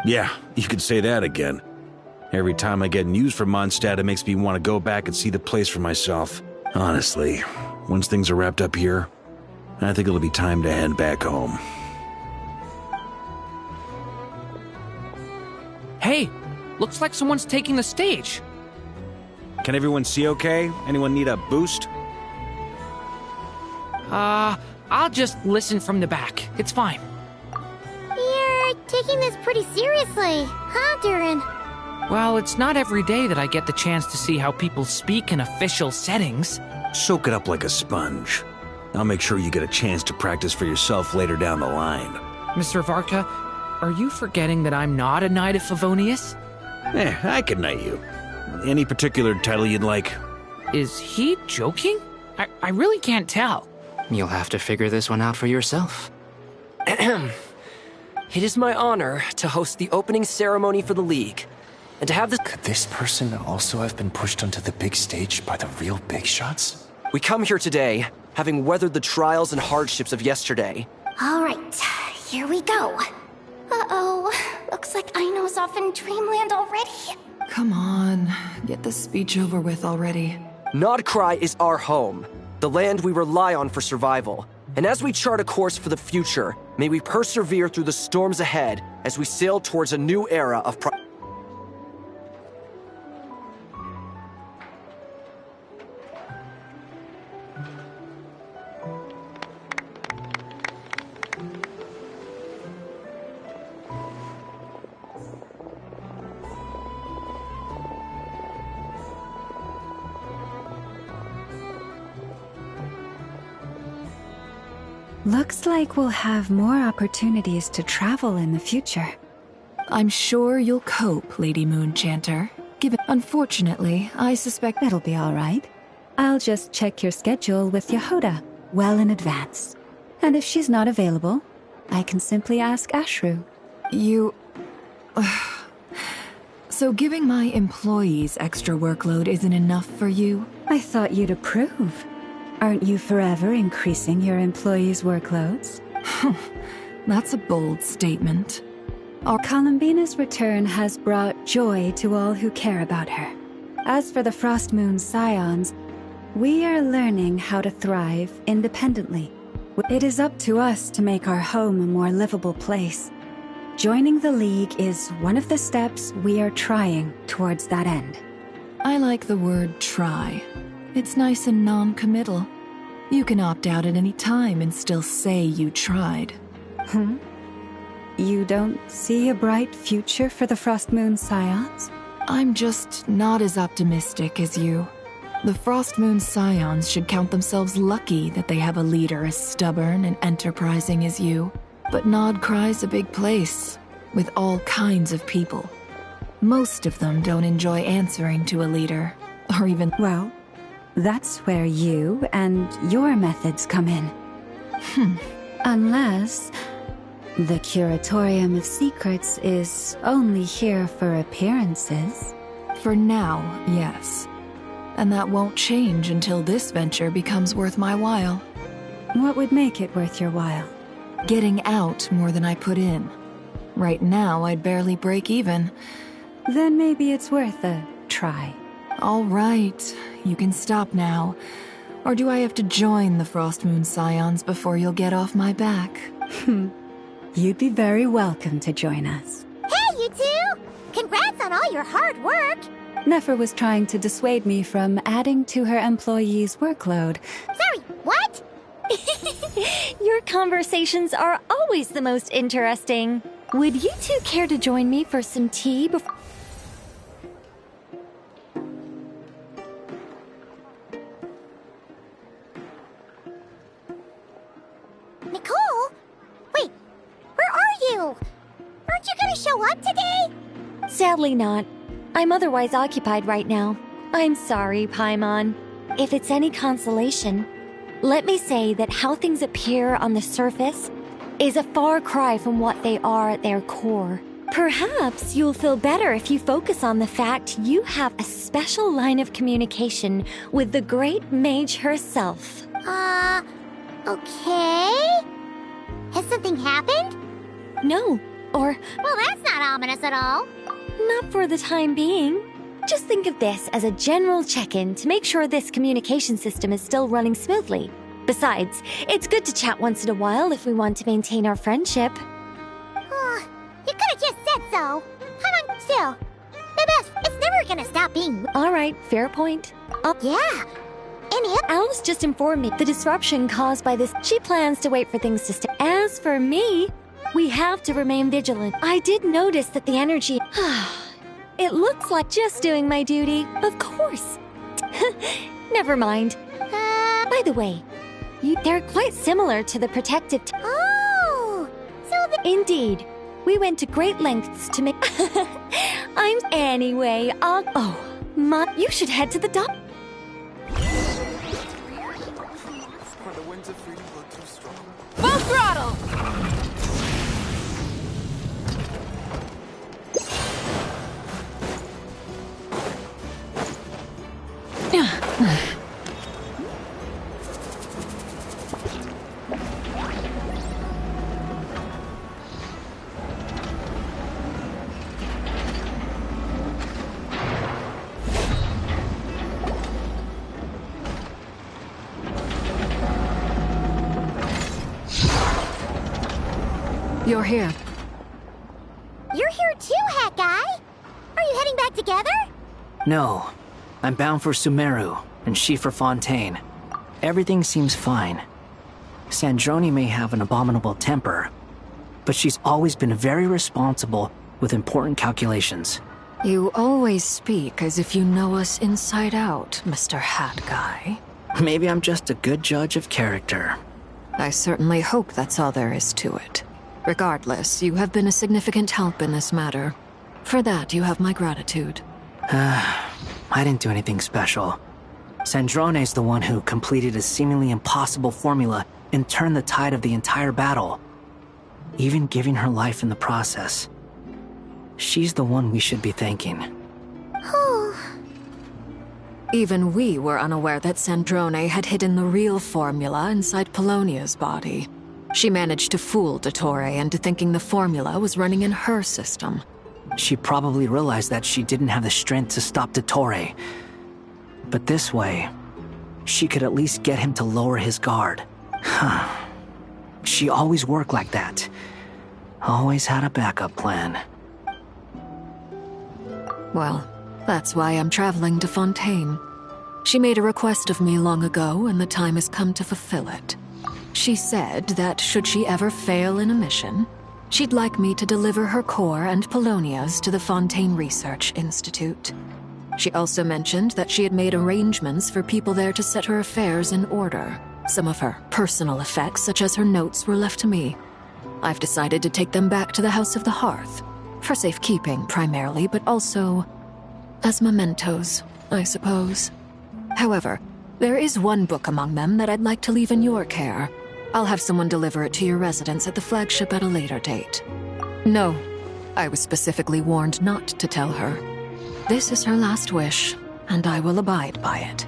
Yeah, you could say that again. Every time I get news from Mondstadt, it makes me want to go back and see the place for myself. Honestly, once things are wrapped up here, I think it'll be time to head back home. Hey, looks like someone's taking the stage. Can everyone see okay? Anyone need a boost? I'll just listen from the back. It's fine. You're taking this pretty seriously, huh, Durin? Well, it's not every day that I get the chance to see how people speak in official settings. Soak it up like a sponge. I'll make sure you get a chance to practice for yourself later down the line. Mr. Varka, are you forgetting that I'm not a Knight of Favonius? I can knight you. Any particular title you'd like? Is he joking? I really can't tell. You'll have to figure this one out for yourself. It is my honor to host the opening ceremony for the League, and to have this... Could this person also have been pushed onto the big stage by the real big shots? We come here today, having weathered the trials and hardships of yesterday. All right, here we go. Uh-oh, looks like Aino's off in Dreamland already. Come on, get the speech over with already. Nodcry is our home, the land we rely on for survival. And as we chart a course for the future, may we persevere through the storms ahead as we sail towards a new era of Looks like we'll have more opportunities to travel in the future. I'm sure you'll cope, Lady Moon Chanter. Unfortunately, I suspect it'll be all right. I'll just check your schedule with Yehoda well in advance. And if she's not available, I can simply ask Ashru. You... So giving my employees extra workload isn't enough for you? I thought you'd approve. Aren't you forever increasing your employees' workloads? That's a bold statement. Columbina's return has brought joy to all who care about her. As for the Frost Moon Scions, we are learning how to thrive independently. It is up to us to make our home a more livable place. Joining the League is one of the steps we are trying towards that end. I like the word try. It's nice and non-committal. You can opt out at any time and still say you tried. You don't see a bright future for the Frost Moon Scions? I'm just not as optimistic as you. The Frost Moon Scions should count themselves lucky that they have a leader as stubborn and enterprising as you. But Nodcry's a big place. with all kinds of people. Most of them don't enjoy answering to a leader, or even... Well, that's where you and your methods come in. Unless the Curatorium of Secrets is only here for appearances. For now, yes. And that won't change until this venture becomes worth my while. What would make it worth your while? Getting out more than I put in. Right now, I'd barely break even. Then maybe it's worth a try. All right, you can stop now. Or do I have to join the Frost Moon Scions before you'll get off my back? You'd be very welcome to join us. Hey, you two! Congrats on all your hard work! Nefer was trying to dissuade me from adding to her employees' workload. Sorry, what? Your conversations are always the most interesting. Would you two care to join me for some tea before... Nicole? Wait, where are you? Aren't you gonna show up today? Sadly not. I'm otherwise occupied right now. I'm sorry, Paimon. If it's any consolation, let me say that how things appear on the surface is a far cry from what they are at their core. Perhaps you'll feel better if you focus on the fact you have a special line of communication with the great mage herself. Okay? Has something happened? No, or... Well, that's not ominous at all. Not for the time being. Just think of this as a general check-in to make sure this communication system is still running smoothly. Besides, it's good to chat once in a while if we want to maintain our friendship. You could have just said so. Come on, still. Bebeth, it's never gonna stop being... Alright, fair point. Yeah. Alice just informed me the disruption caused by this. She plans to wait for things to stay. As for me, we have to remain vigilant. I did notice that the energy... It looks like just doing my duty. Of course. Never mind. By the way, they're quite similar to the protective... Oh! So Indeed. We went to great lengths to make... Anyway, you should head to the dock. Full throttle! You're here. You're here too, Hat Guy! Are you heading back together? No. I'm bound for Sumeru, and she for Fontaine. Everything seems fine. Sandrone may have an abominable temper, but she's always been very responsible with important calculations. You always speak as if you know us inside out, Mr. Hat Guy. Maybe I'm just a good judge of character. I certainly hope that's all there is to it. Regardless, you have been a significant help in this matter. For that, you have my gratitude. I didn't do anything special. Sandrone's the one who completed a seemingly impossible formula and turned the tide of the entire battle, even giving her life in the process. She's the one we should be thanking. Even we were unaware that Sandrone had hidden the real formula inside Polonia's body. She managed to fool Dottore into thinking the formula was running in her system. She probably realized that she didn't have the strength to stop Dottore. But this way, she could at least get him to lower his guard. She always worked like that. Always had a backup plan. Well, that's why I'm traveling to Fontaine. She made a request of me long ago, and the time has come to fulfill it. She said that should she ever fail in a mission, she'd like me to deliver her core and Polonia's to the Fontaine Research Institute. She also mentioned that she had made arrangements for people there to set her affairs in order. Some of her personal effects, such as her notes, were left to me. I've decided to take them back to the House of the Hearth. For safekeeping, primarily, but also as mementos, I suppose. However, there is one book among them that I'd like to leave in your care. I'll have someone deliver it to your residence at the flagship at a later date. No, I was specifically warned not to tell her. This is her last wish, and I will abide by it.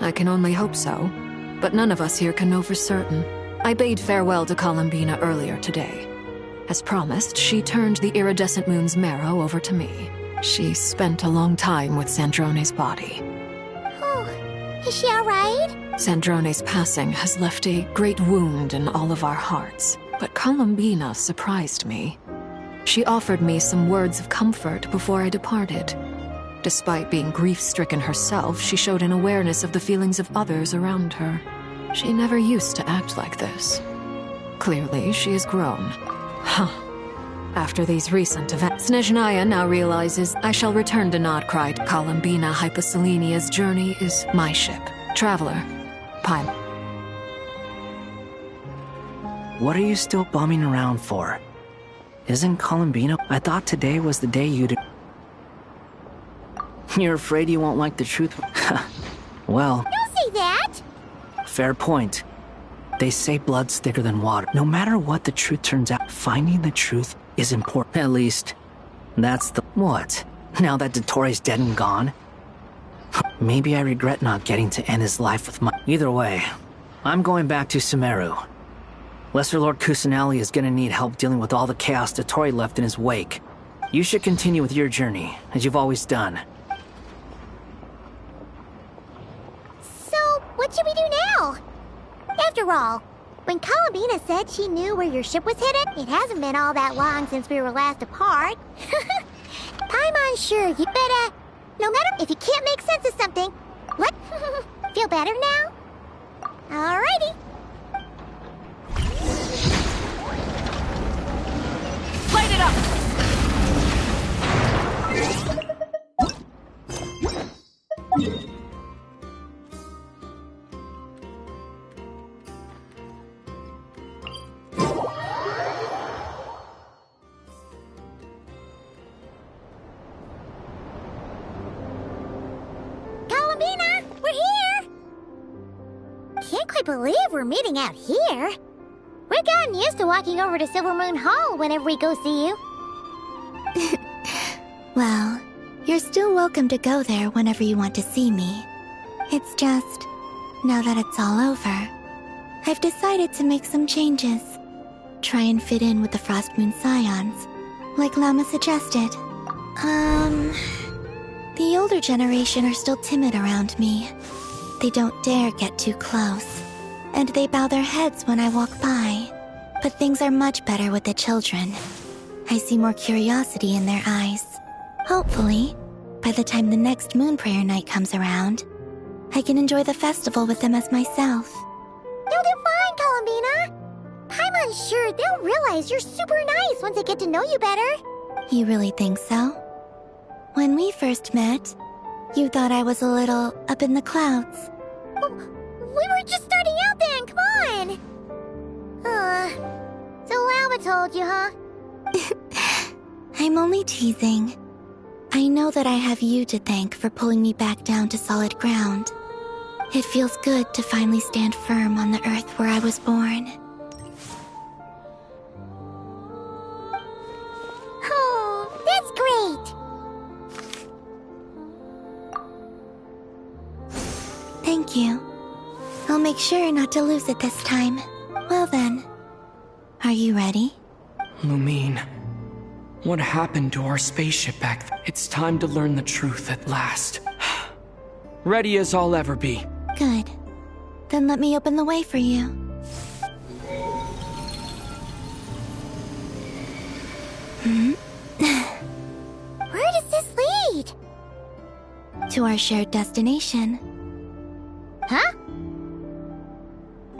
I can only hope so, but none of us here can know for certain. I bade farewell to Columbina earlier today. As promised, she turned the iridescent moon's marrow over to me. She spent a long time with Sandrone's body. Oh, is she alright? Sandrone's passing has left a great wound in all of our hearts, but Columbina surprised me. She offered me some words of comfort before I departed. Despite being grief-stricken herself, she showed an awareness of the feelings of others around her. She never used to act like this. Clearly, she has grown. Huh. After these recent events, Snezhnaya now realizes I shall return to Nodkride. Columbina Hyposelenia's journey is my ship. Traveler, Pime. What are you still bumming around for? Isn't Columbina? I thought today was the day you'd... You're afraid you won't like the truth? Well... Don't say that! Fair point. They say blood's thicker than water. No matter what the truth turns out, finding the truth is important. At least, that's the... What? Now that Dottoro's dead and gone? Maybe I regret not getting to end his life with my... Either way, I'm going back to Sumeru. Lesser Lord Kusanali is gonna need help dealing with all the chaos Dottore left in his wake. You should continue with your journey, as you've always done. So, what should we do now? After all, when Columbina said she knew where your ship was headed, it hasn't been all that long since we were last apart. I'm unsure you better... No matter if you can't make sense of something, what? Feel better now? Alrighty. Light it up! Columbina, we're here! Can't quite believe we're meeting out here. We've gotten used to walking over to Silver Moon Hall whenever we go see you. Well, you're still welcome to go there whenever you want to see me. It's just, now that it's all over, I've decided to make some changes. Try and fit in with the Frost Moon Scions, like Lama suggested. The older generation are still timid around me. They don't dare get too close, and they bow their heads when I walk by. But things are much better with the children. I see more curiosity in their eyes. Hopefully, by the time the next Moon Prayer Night comes around, I can enjoy the festival with them as myself. You'll do fine, Columbina. I'm unsure they'll realize you're super nice once they get to know you better. You really think so? When we first met, you thought I was a little up in the clouds. We were just starting out then, come on! So Lama told you, huh? I'm only teasing. I know that I have you to thank for pulling me back down to solid ground. It feels good to finally stand firm on the earth where I was born. Oh, that's great! Thank you. I'll make sure not to lose it this time. Well then, are you ready? Lumine, what happened to our spaceship back then? It's time to learn the truth at last. Ready as I'll ever be. Good. Then let me open the way for you. Where does this lead? To our shared destination. Huh?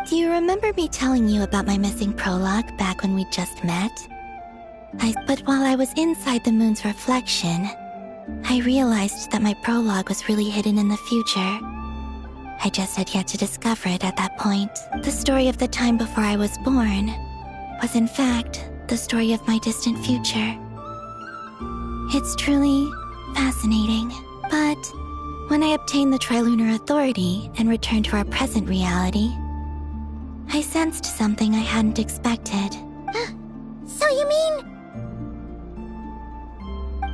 Do you remember me telling you about my missing prologue back when we just met? But while I was inside the moon's reflection, I realized that my prologue was really hidden in the future. I just had yet to discover it at that point. The story of the time before I was born, was in fact the story of my distant future. It's truly fascinating, but when I obtained the Trilunar Authority and returned to our present reality, I sensed something I hadn't expected. So you mean...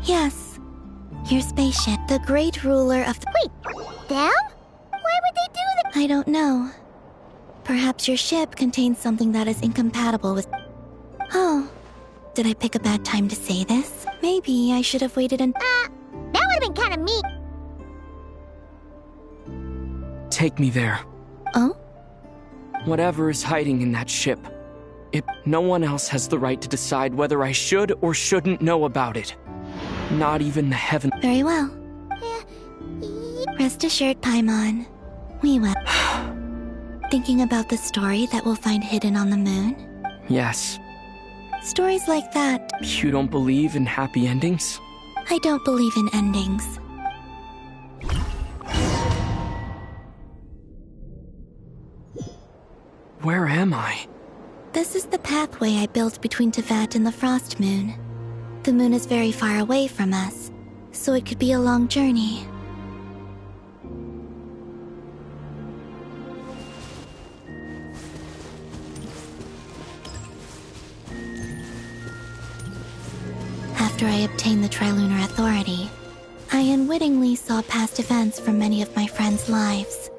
Yes, your spaceship, the great ruler of the... Wait, them? Why would they do that? I don't know. Perhaps your ship contains something that is incompatible with... Oh, did I pick a bad time to say this? Maybe I should have waited and... That would have been kind of mean. Take me there. Oh? Whatever is hiding in that ship. No one else has the right to decide whether I should or shouldn't know about it. Not even the heaven... Very well. Rest assured, Paimon. We will. Thinking about the story that we'll find hidden on the moon? Yes. Stories like that. You don't believe in happy endings? I don't believe in endings. Where am I? This is the pathway I built between Teyvat and the Frost Moon. The moon is very far away from us, so it could be a long journey. After I obtained the Trilunar Authority, I unwittingly saw past events from many of my friends' lives.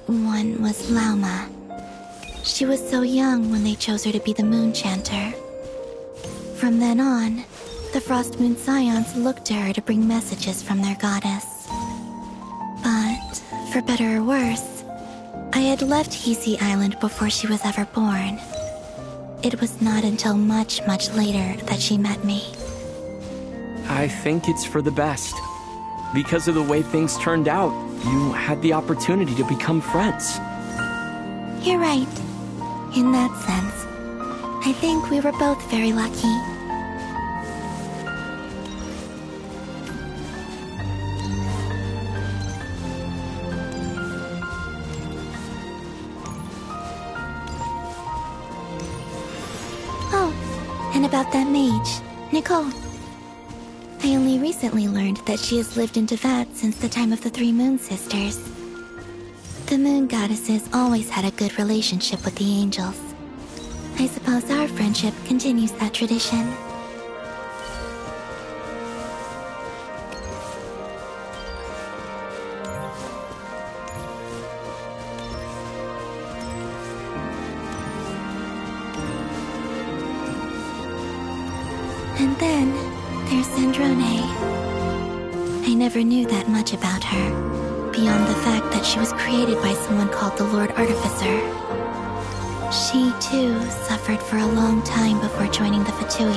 One was Lauma. She was so young when they chose her to be the Moon Chanter. From then on, the Frost Moon Scions looked to her to bring messages from their goddess. But, for better or worse, I had left Hisi Island before she was ever born. It was not until much, much later that she met me. I think it's for the best. Because of the way things turned out, you had the opportunity to become friends. You're right. In that sense, I think we were both very lucky. Oh, and about that mage, Nicole. I only recently learned that she has lived in Teyvat since the time of the Three Moon Sisters. The Moon Goddesses always had a good relationship with the angels. I suppose our friendship continues that tradition. And then, there's Sandrone. I never knew that much about her, beyond the fact that she was created by someone called the Lord Artificer. She, too, suffered for a long time before joining the Fatui.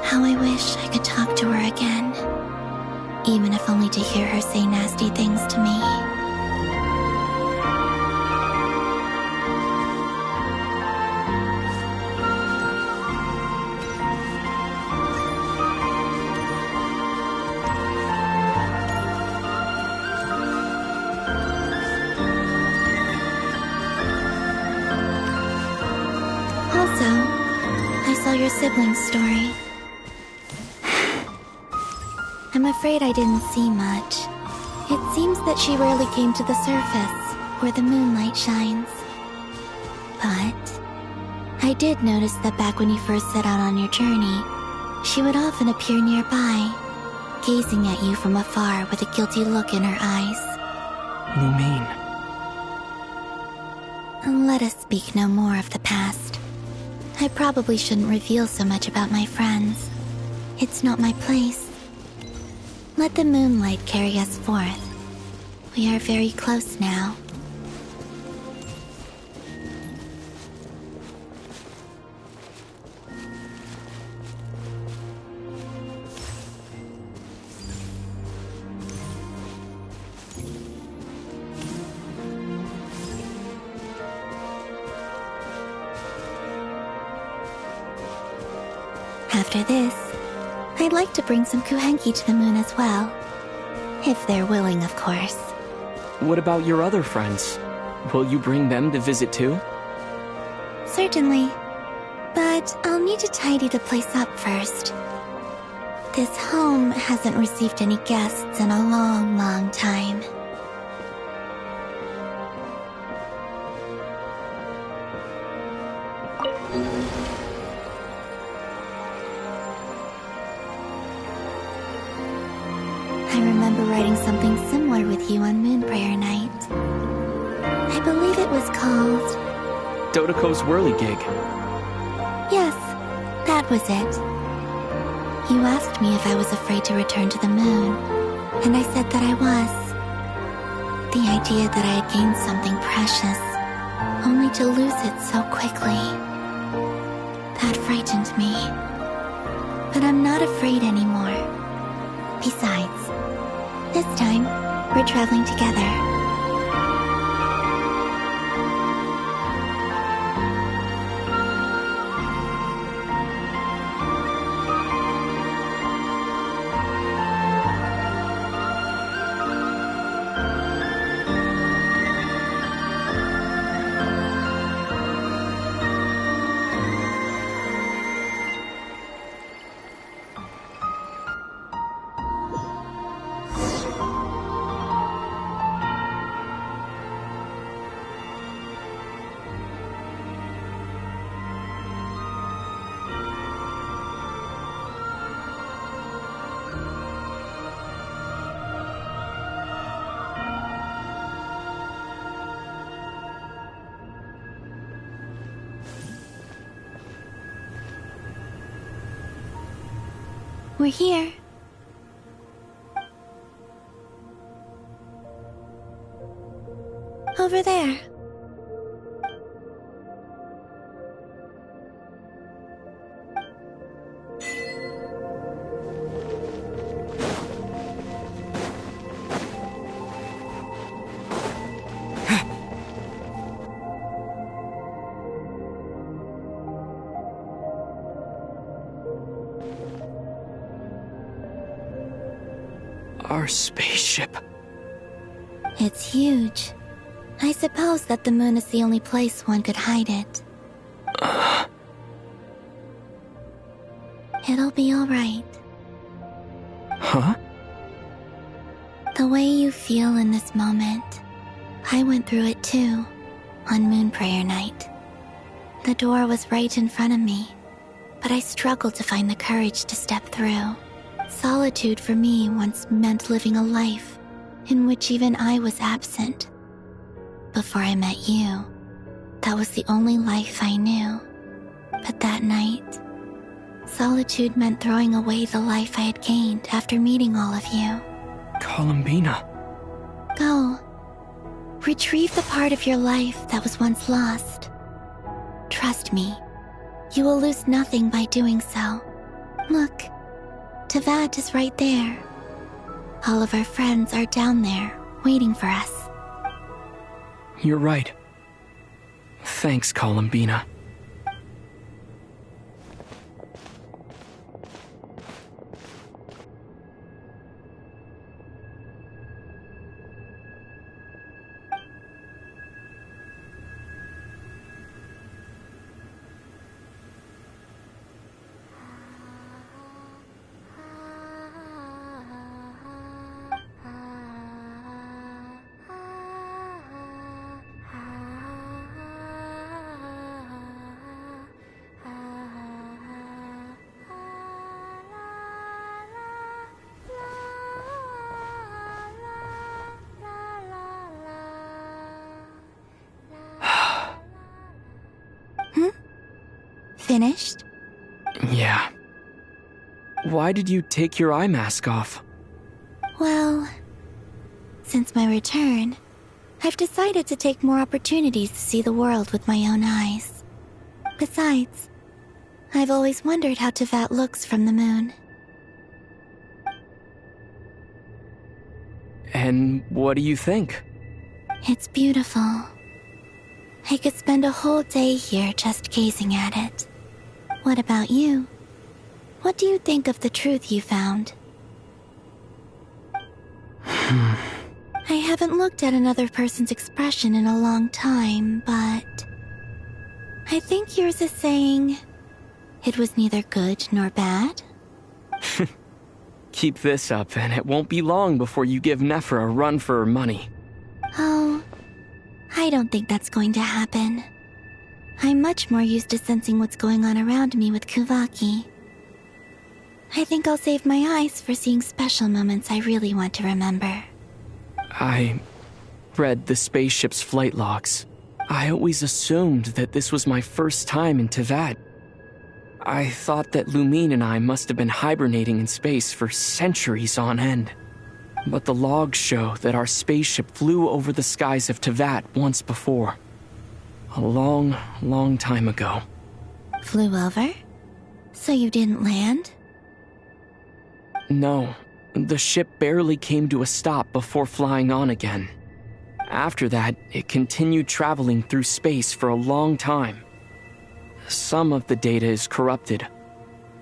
How I wish I could talk to her again. Even if only to hear her say nasty things to me. Also, I saw your siblings' story. I'm afraid I didn't see much. It seems that she rarely came to the surface, where the moonlight shines. But I did notice that back when you first set out on your journey, she would often appear nearby, gazing at you from afar with a guilty look in her eyes. Lumine. Let us speak no more of the past. I probably shouldn't reveal so much about my friends. It's not my place. Let the moonlight carry us forth. We are very close now. After this, I'd like to bring some kuhenki to the moon as well. If they're willing, of course. What about your other friends? Will you bring them to visit too? Certainly. But I'll need to tidy the place up first. This home hasn't received any guests in a long, long time. I remember writing something similar with you on Moon Prayer Night. I believe it was called... Dodoko's Whirligig. Yes, that was it. You asked me if I was afraid to return to the moon, and I said that I was. The idea that I had gained something precious, only to lose it so quickly. That frightened me. But I'm not afraid anymore. Besides, this time, we're traveling together. We're here. Over there. Our spaceship. It's huge. I suppose that the moon is the only place one could hide it. It'll be all right. Huh? The way you feel in this moment, I went through it too, on Moon Prayer Night. The door was right in front of me, but I struggled to find the courage to step through. Solitude for me once meant living a life in which even I was absent. Before I met you, that was the only life I knew. But that night, solitude meant throwing away the life I had gained after meeting all of you. Columbina. Go. Retrieve the part of your life that was once lost. Trust me, you will lose nothing by doing so. Look, Teyvat is right there. All of our friends are down there, waiting for us. You're right. Thanks, Columbina. Finished? Yeah. Why did you take your eye mask off? Well, since my return, I've decided to take more opportunities to see the world with my own eyes. Besides, I've always wondered how Teyvat looks from the moon. And what do you think? It's beautiful. I could spend a whole day here just gazing at it. What about you? What do you think of the truth you found? I haven't looked at another person's expression in a long time, but I think yours is saying it was neither good nor bad. Keep this up, and it won't be long before you give Nephra a run for her money. Oh, I don't think that's going to happen. I'm much more used to sensing what's going on around me with Kuvaki. I think I'll save my eyes for seeing special moments I really want to remember. I read the spaceship's flight logs. I always assumed that this was my first time in Teyvat. I thought that Lumine and I must have been hibernating in space for centuries on end. But the logs show that our spaceship flew over the skies of Teyvat once before. A long, long time ago. Flew over? So you didn't land? No, the ship barely came to a stop before flying on again. After that, it continued traveling through space for a long time. Some of the data is corrupted,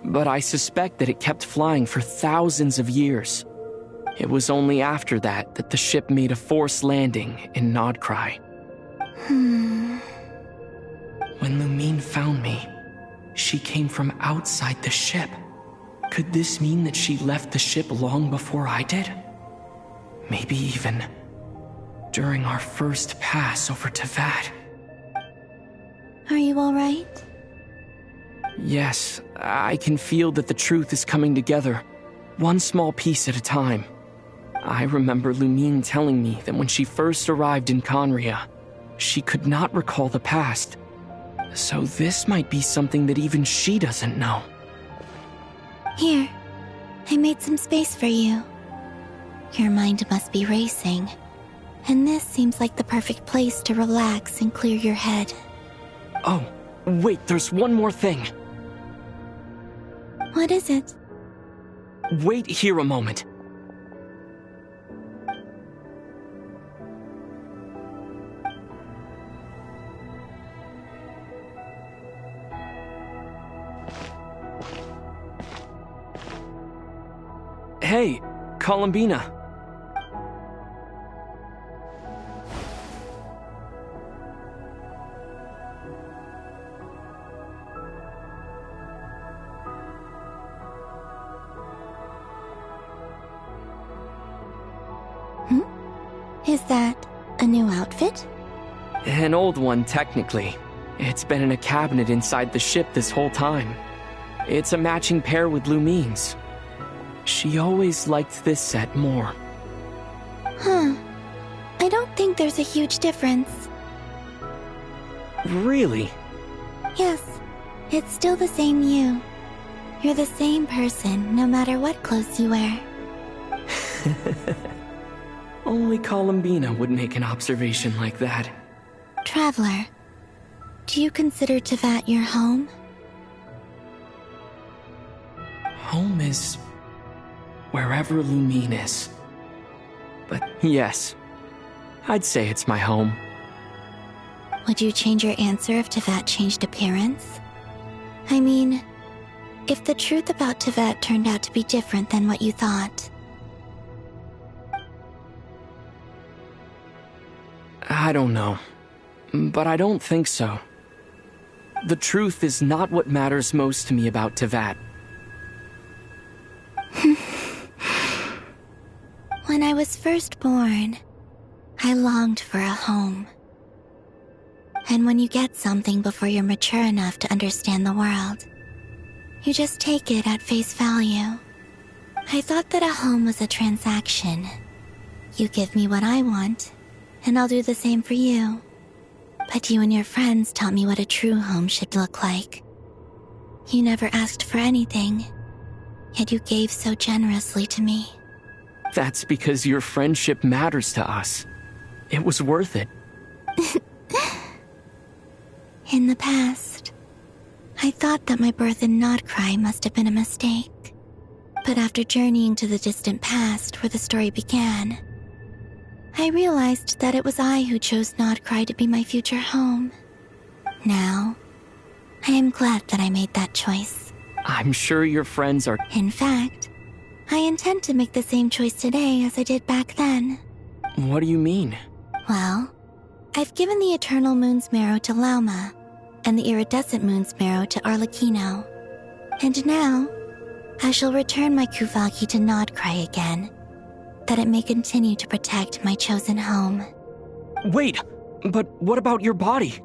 but I suspect that it kept flying for thousands of years. It was only after that that the ship made a forced landing in Nodcry. When Lumine found me, she came from outside the ship. Could this mean that she left the ship long before I did? Maybe even during our first pass over Teyvat. Are you alright? Yes, I can feel that the truth is coming together, one small piece at a time. I remember Lumine telling me that when she first arrived in Conria, she could not recall the past. So this might be something that even she doesn't know. Here, I made some space for you. Your mind must be racing, and this seems like the perfect place to relax and clear your head. Oh, wait, there's one more thing. What is it? Wait here a moment. Hey, Columbina. Is that a new outfit? An old one, technically. It's been in a cabinet inside the ship this whole time. It's a matching pair with Lumine's. She always liked this set more. Huh. I don't think there's a huge difference. Really? Yes. It's still the same you. You're the same person, no matter what clothes you wear. Only Columbina would make an observation like that. Traveler, do you consider Teyvat your home? Home is wherever Lumine is. But yes, I'd say it's my home. Would you change your answer if Teyvat changed appearance? I mean, if the truth about Teyvat turned out to be different than what you thought. I don't know, but I don't think so. The truth is not what matters most to me about Teyvat. When I was first born, I longed for a home. And when you get something before you're mature enough to understand the world, you just take it at face value. I thought that a home was a transaction. You give me what I want, and I'll do the same for you. But you and your friends taught me what a true home should look like. You never asked for anything, yet you gave so generously to me. That's because your friendship matters to us. It was worth it. In the past, I thought that my birth in Nodcry must have been a mistake. But after journeying to the distant past where the story began, I realized that it was I who chose Nodcry to be my future home. Now, I am glad that I made that choice. I'm sure your friends are. In fact, I intend to make the same choice today as I did back then. What do you mean? Well, I've given the Eternal Moon's marrow to Lauma, and the Iridescent Moon's marrow to Arlecchino. And now, I shall return my Kuvagi to Nodcry again, that it may continue to protect my chosen home. Wait, but what about your body?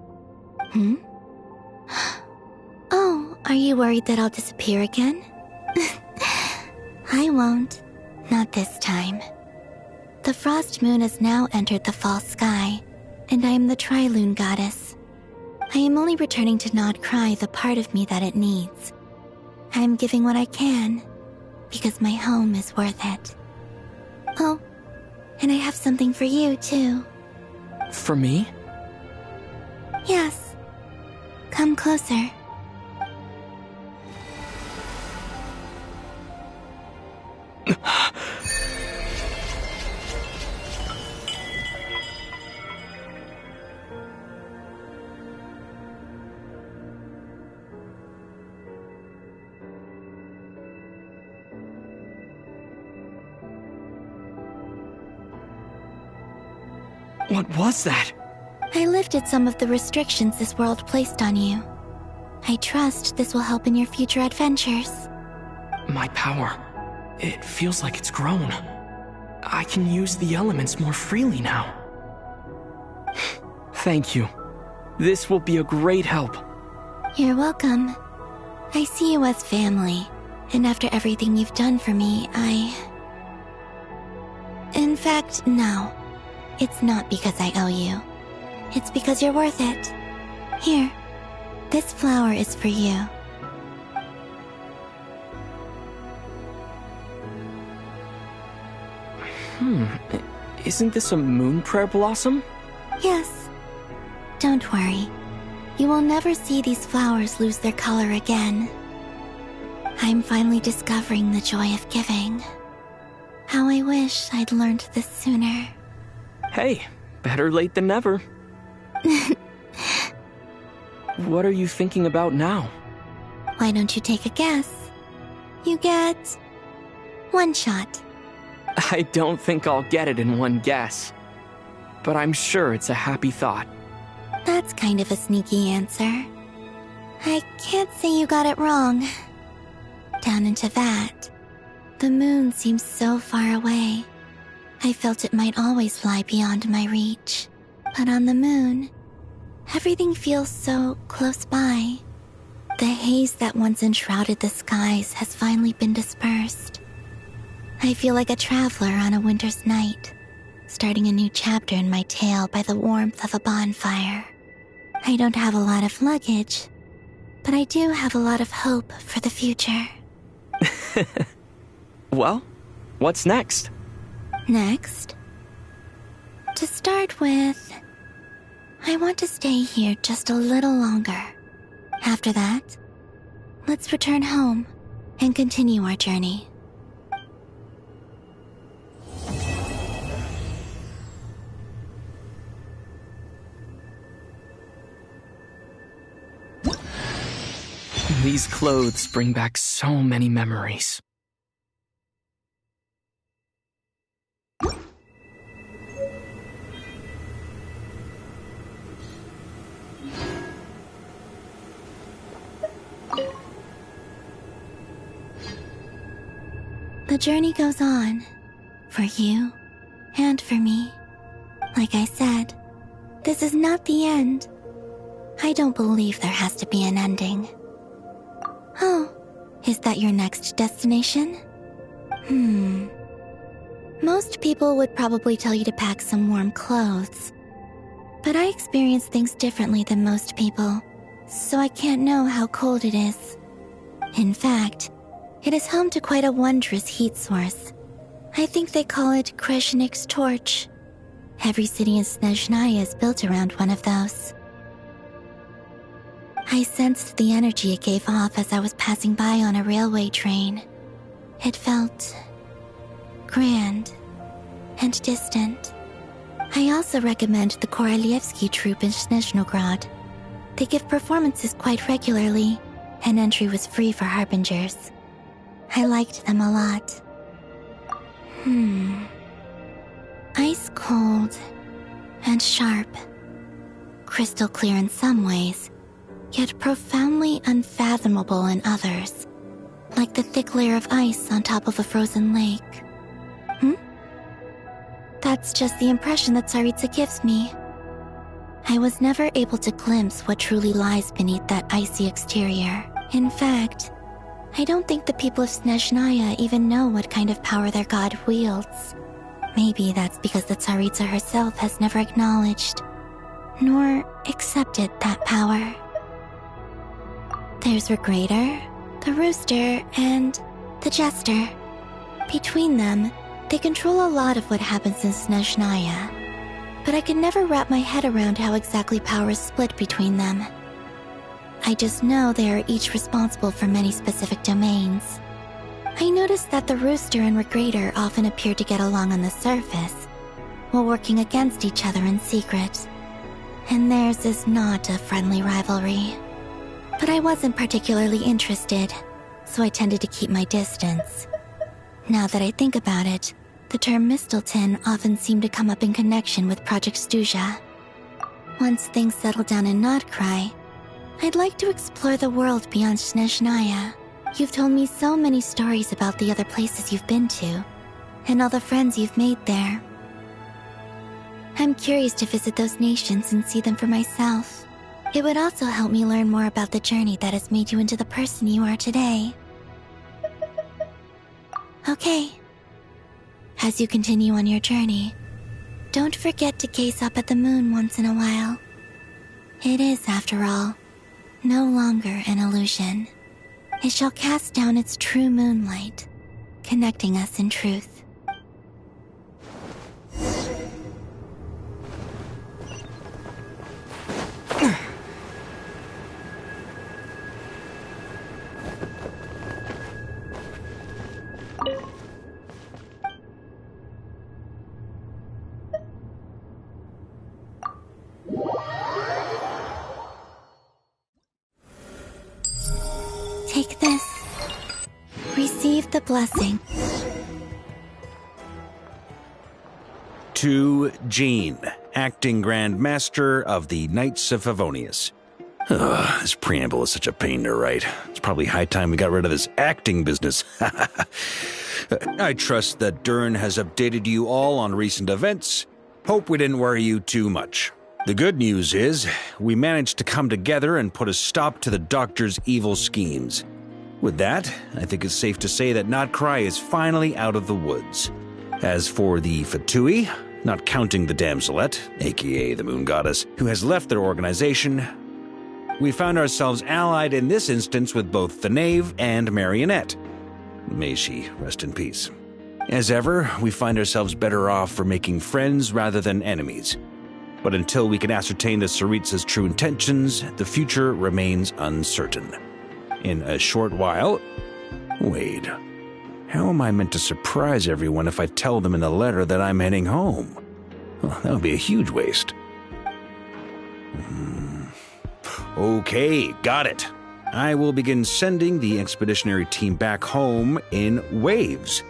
Oh, are you worried that I'll disappear again? I won't. Not this time. The Frost Moon has now entered the fall sky, and I am the Trilune Goddess. I am only returning to Nodcry the part of me that it needs. I am giving what I can, because my home is worth it. Oh, and I have something for you, too. For me? Yes. Come closer. What was that? I lifted some of the restrictions this world placed on you. I trust this will help in your future adventures. My power. It feels like it's grown. I can use the elements more freely now. Thank you. This will be a great help. You're welcome. I see you as family, and after everything you've done for me, In fact, no. It's not because I owe you. It's because you're worth it. Here, this flower is for you. Isn't this a moon prayer blossom? Yes. Don't worry. You will never see these flowers lose their color again. I'm finally discovering the joy of giving. How I wish I'd learned this sooner. Hey, better late than never. What are you thinking about now? Why don't you take a guess? You get... one shot. I don't think I'll get it in one guess. But I'm sure it's a happy thought. That's kind of a sneaky answer. I can't say you got it wrong. Down into that, the moon seems so far away. I felt it might always lie beyond my reach. But on the moon, everything feels so close by. The haze that once enshrouded the skies has finally been dispersed. I feel like a traveler on a winter's night, starting a new chapter in my tale by the warmth of a bonfire. I don't have a lot of luggage, but I do have a lot of hope for the future. Well, what's next? Next? To start with, I want to stay here just a little longer. After that, let's return home and continue our journey. These clothes bring back so many memories. The journey goes on, for you and for me. Like I said, this is not the end. I don't believe there has to be an ending. Oh, is that your next destination? Most people would probably tell you to pack some warm clothes. But I experience things differently than most people, so I can't know how cold it is. In fact, it is home to quite a wondrous heat source. I think they call it Kreshnik's torch. Every city in Snezhnaya is built around one of those. I sensed the energy it gave off as I was passing by on a railway train. It felt grand and distant. I also recommend the Korolievsky troupe in Snezhnograd. They give performances quite regularly, and entry was free for harbingers. I liked them a lot. Ice cold and sharp. Crystal clear in some ways, yet profoundly unfathomable in others. Like the thick layer of ice on top of a frozen lake. That's just the impression that Tsaritsa gives me. I was never able to glimpse what truly lies beneath that icy exterior. In fact, I don't think the people of Snezhnaya even know what kind of power their god wields. Maybe that's because the Tsaritsa herself has never acknowledged, nor accepted that power. There's Regrator, the Rooster, and the Jester. Between them, they control a lot of what happens in Snezhnaya, but I can never wrap my head around how exactly power is split between them. I just know they are each responsible for many specific domains. I noticed that the Rooster and Regrator often appear to get along on the surface, while working against each other in secret. And theirs is not a friendly rivalry. But I wasn't particularly interested, so I tended to keep my distance. Now that I think about it, the term Mistelton often seemed to come up in connection with Project Stuja. Once things settle down in Notcry, I'd like to explore the world beyond Snezhnaya. You've told me so many stories about the other places you've been to, and all the friends you've made there. I'm curious to visit those nations and see them for myself. It would also help me learn more about the journey that has made you into the person you are today. Okay. As you continue on your journey, don't forget to gaze up at the moon once in a while. It is, after all, no longer an illusion. It shall cast down its true moonlight, connecting us in truth. Take this. Receive the blessing. To Jean, acting Grand Master of the Knights of Favonius. This preamble is such a pain to write. It's probably high time we got rid of this acting business. I trust that Dern has updated you all on recent events. Hope we didn't worry you too much. The good news is, we managed to come together and put a stop to the Doctor's evil schemes. With that, I think it's safe to say that Notcry is finally out of the woods. As for the Fatui, not counting the Damselette, aka the Moon Goddess, who has left their organization, we found ourselves allied in this instance with both the Knave and Marionette. May she rest in peace. As ever, we find ourselves better off for making friends rather than enemies. But until we can ascertain the Tsaritsa's true intentions, the future remains uncertain. In a short while... Wait. How am I meant to surprise everyone if I tell them in the letter that I'm heading home? Well, that would be a huge waste. Okay, got it. I will begin sending the expeditionary team back home in waves.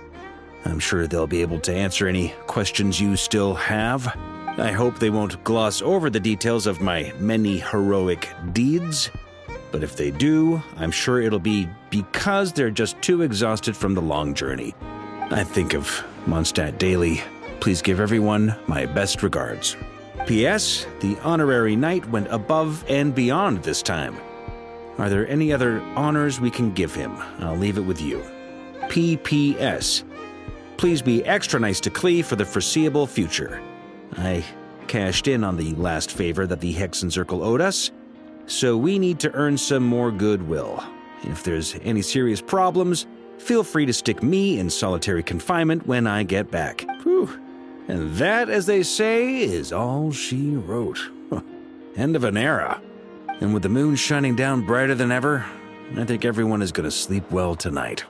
I'm sure they'll be able to answer any questions you still have. I hope they won't gloss over the details of my many heroic deeds. But if they do, I'm sure it'll be because they're just too exhausted from the long journey. I think of Mondstadt daily. Please give everyone my best regards. P.S. The honorary knight went above and beyond this time. Are there any other honors we can give him? I'll leave it with you. P.P.S. Please be extra nice to Klee for the foreseeable future. I cashed in on the last favor that the Hexen Circle owed us, so we need to earn some more goodwill. If there's any serious problems, feel free to stick me in solitary confinement when I get back. Whew. And that, as they say, is all she wrote. End of an era. And with the moon shining down brighter than ever, I think everyone is going to sleep well tonight.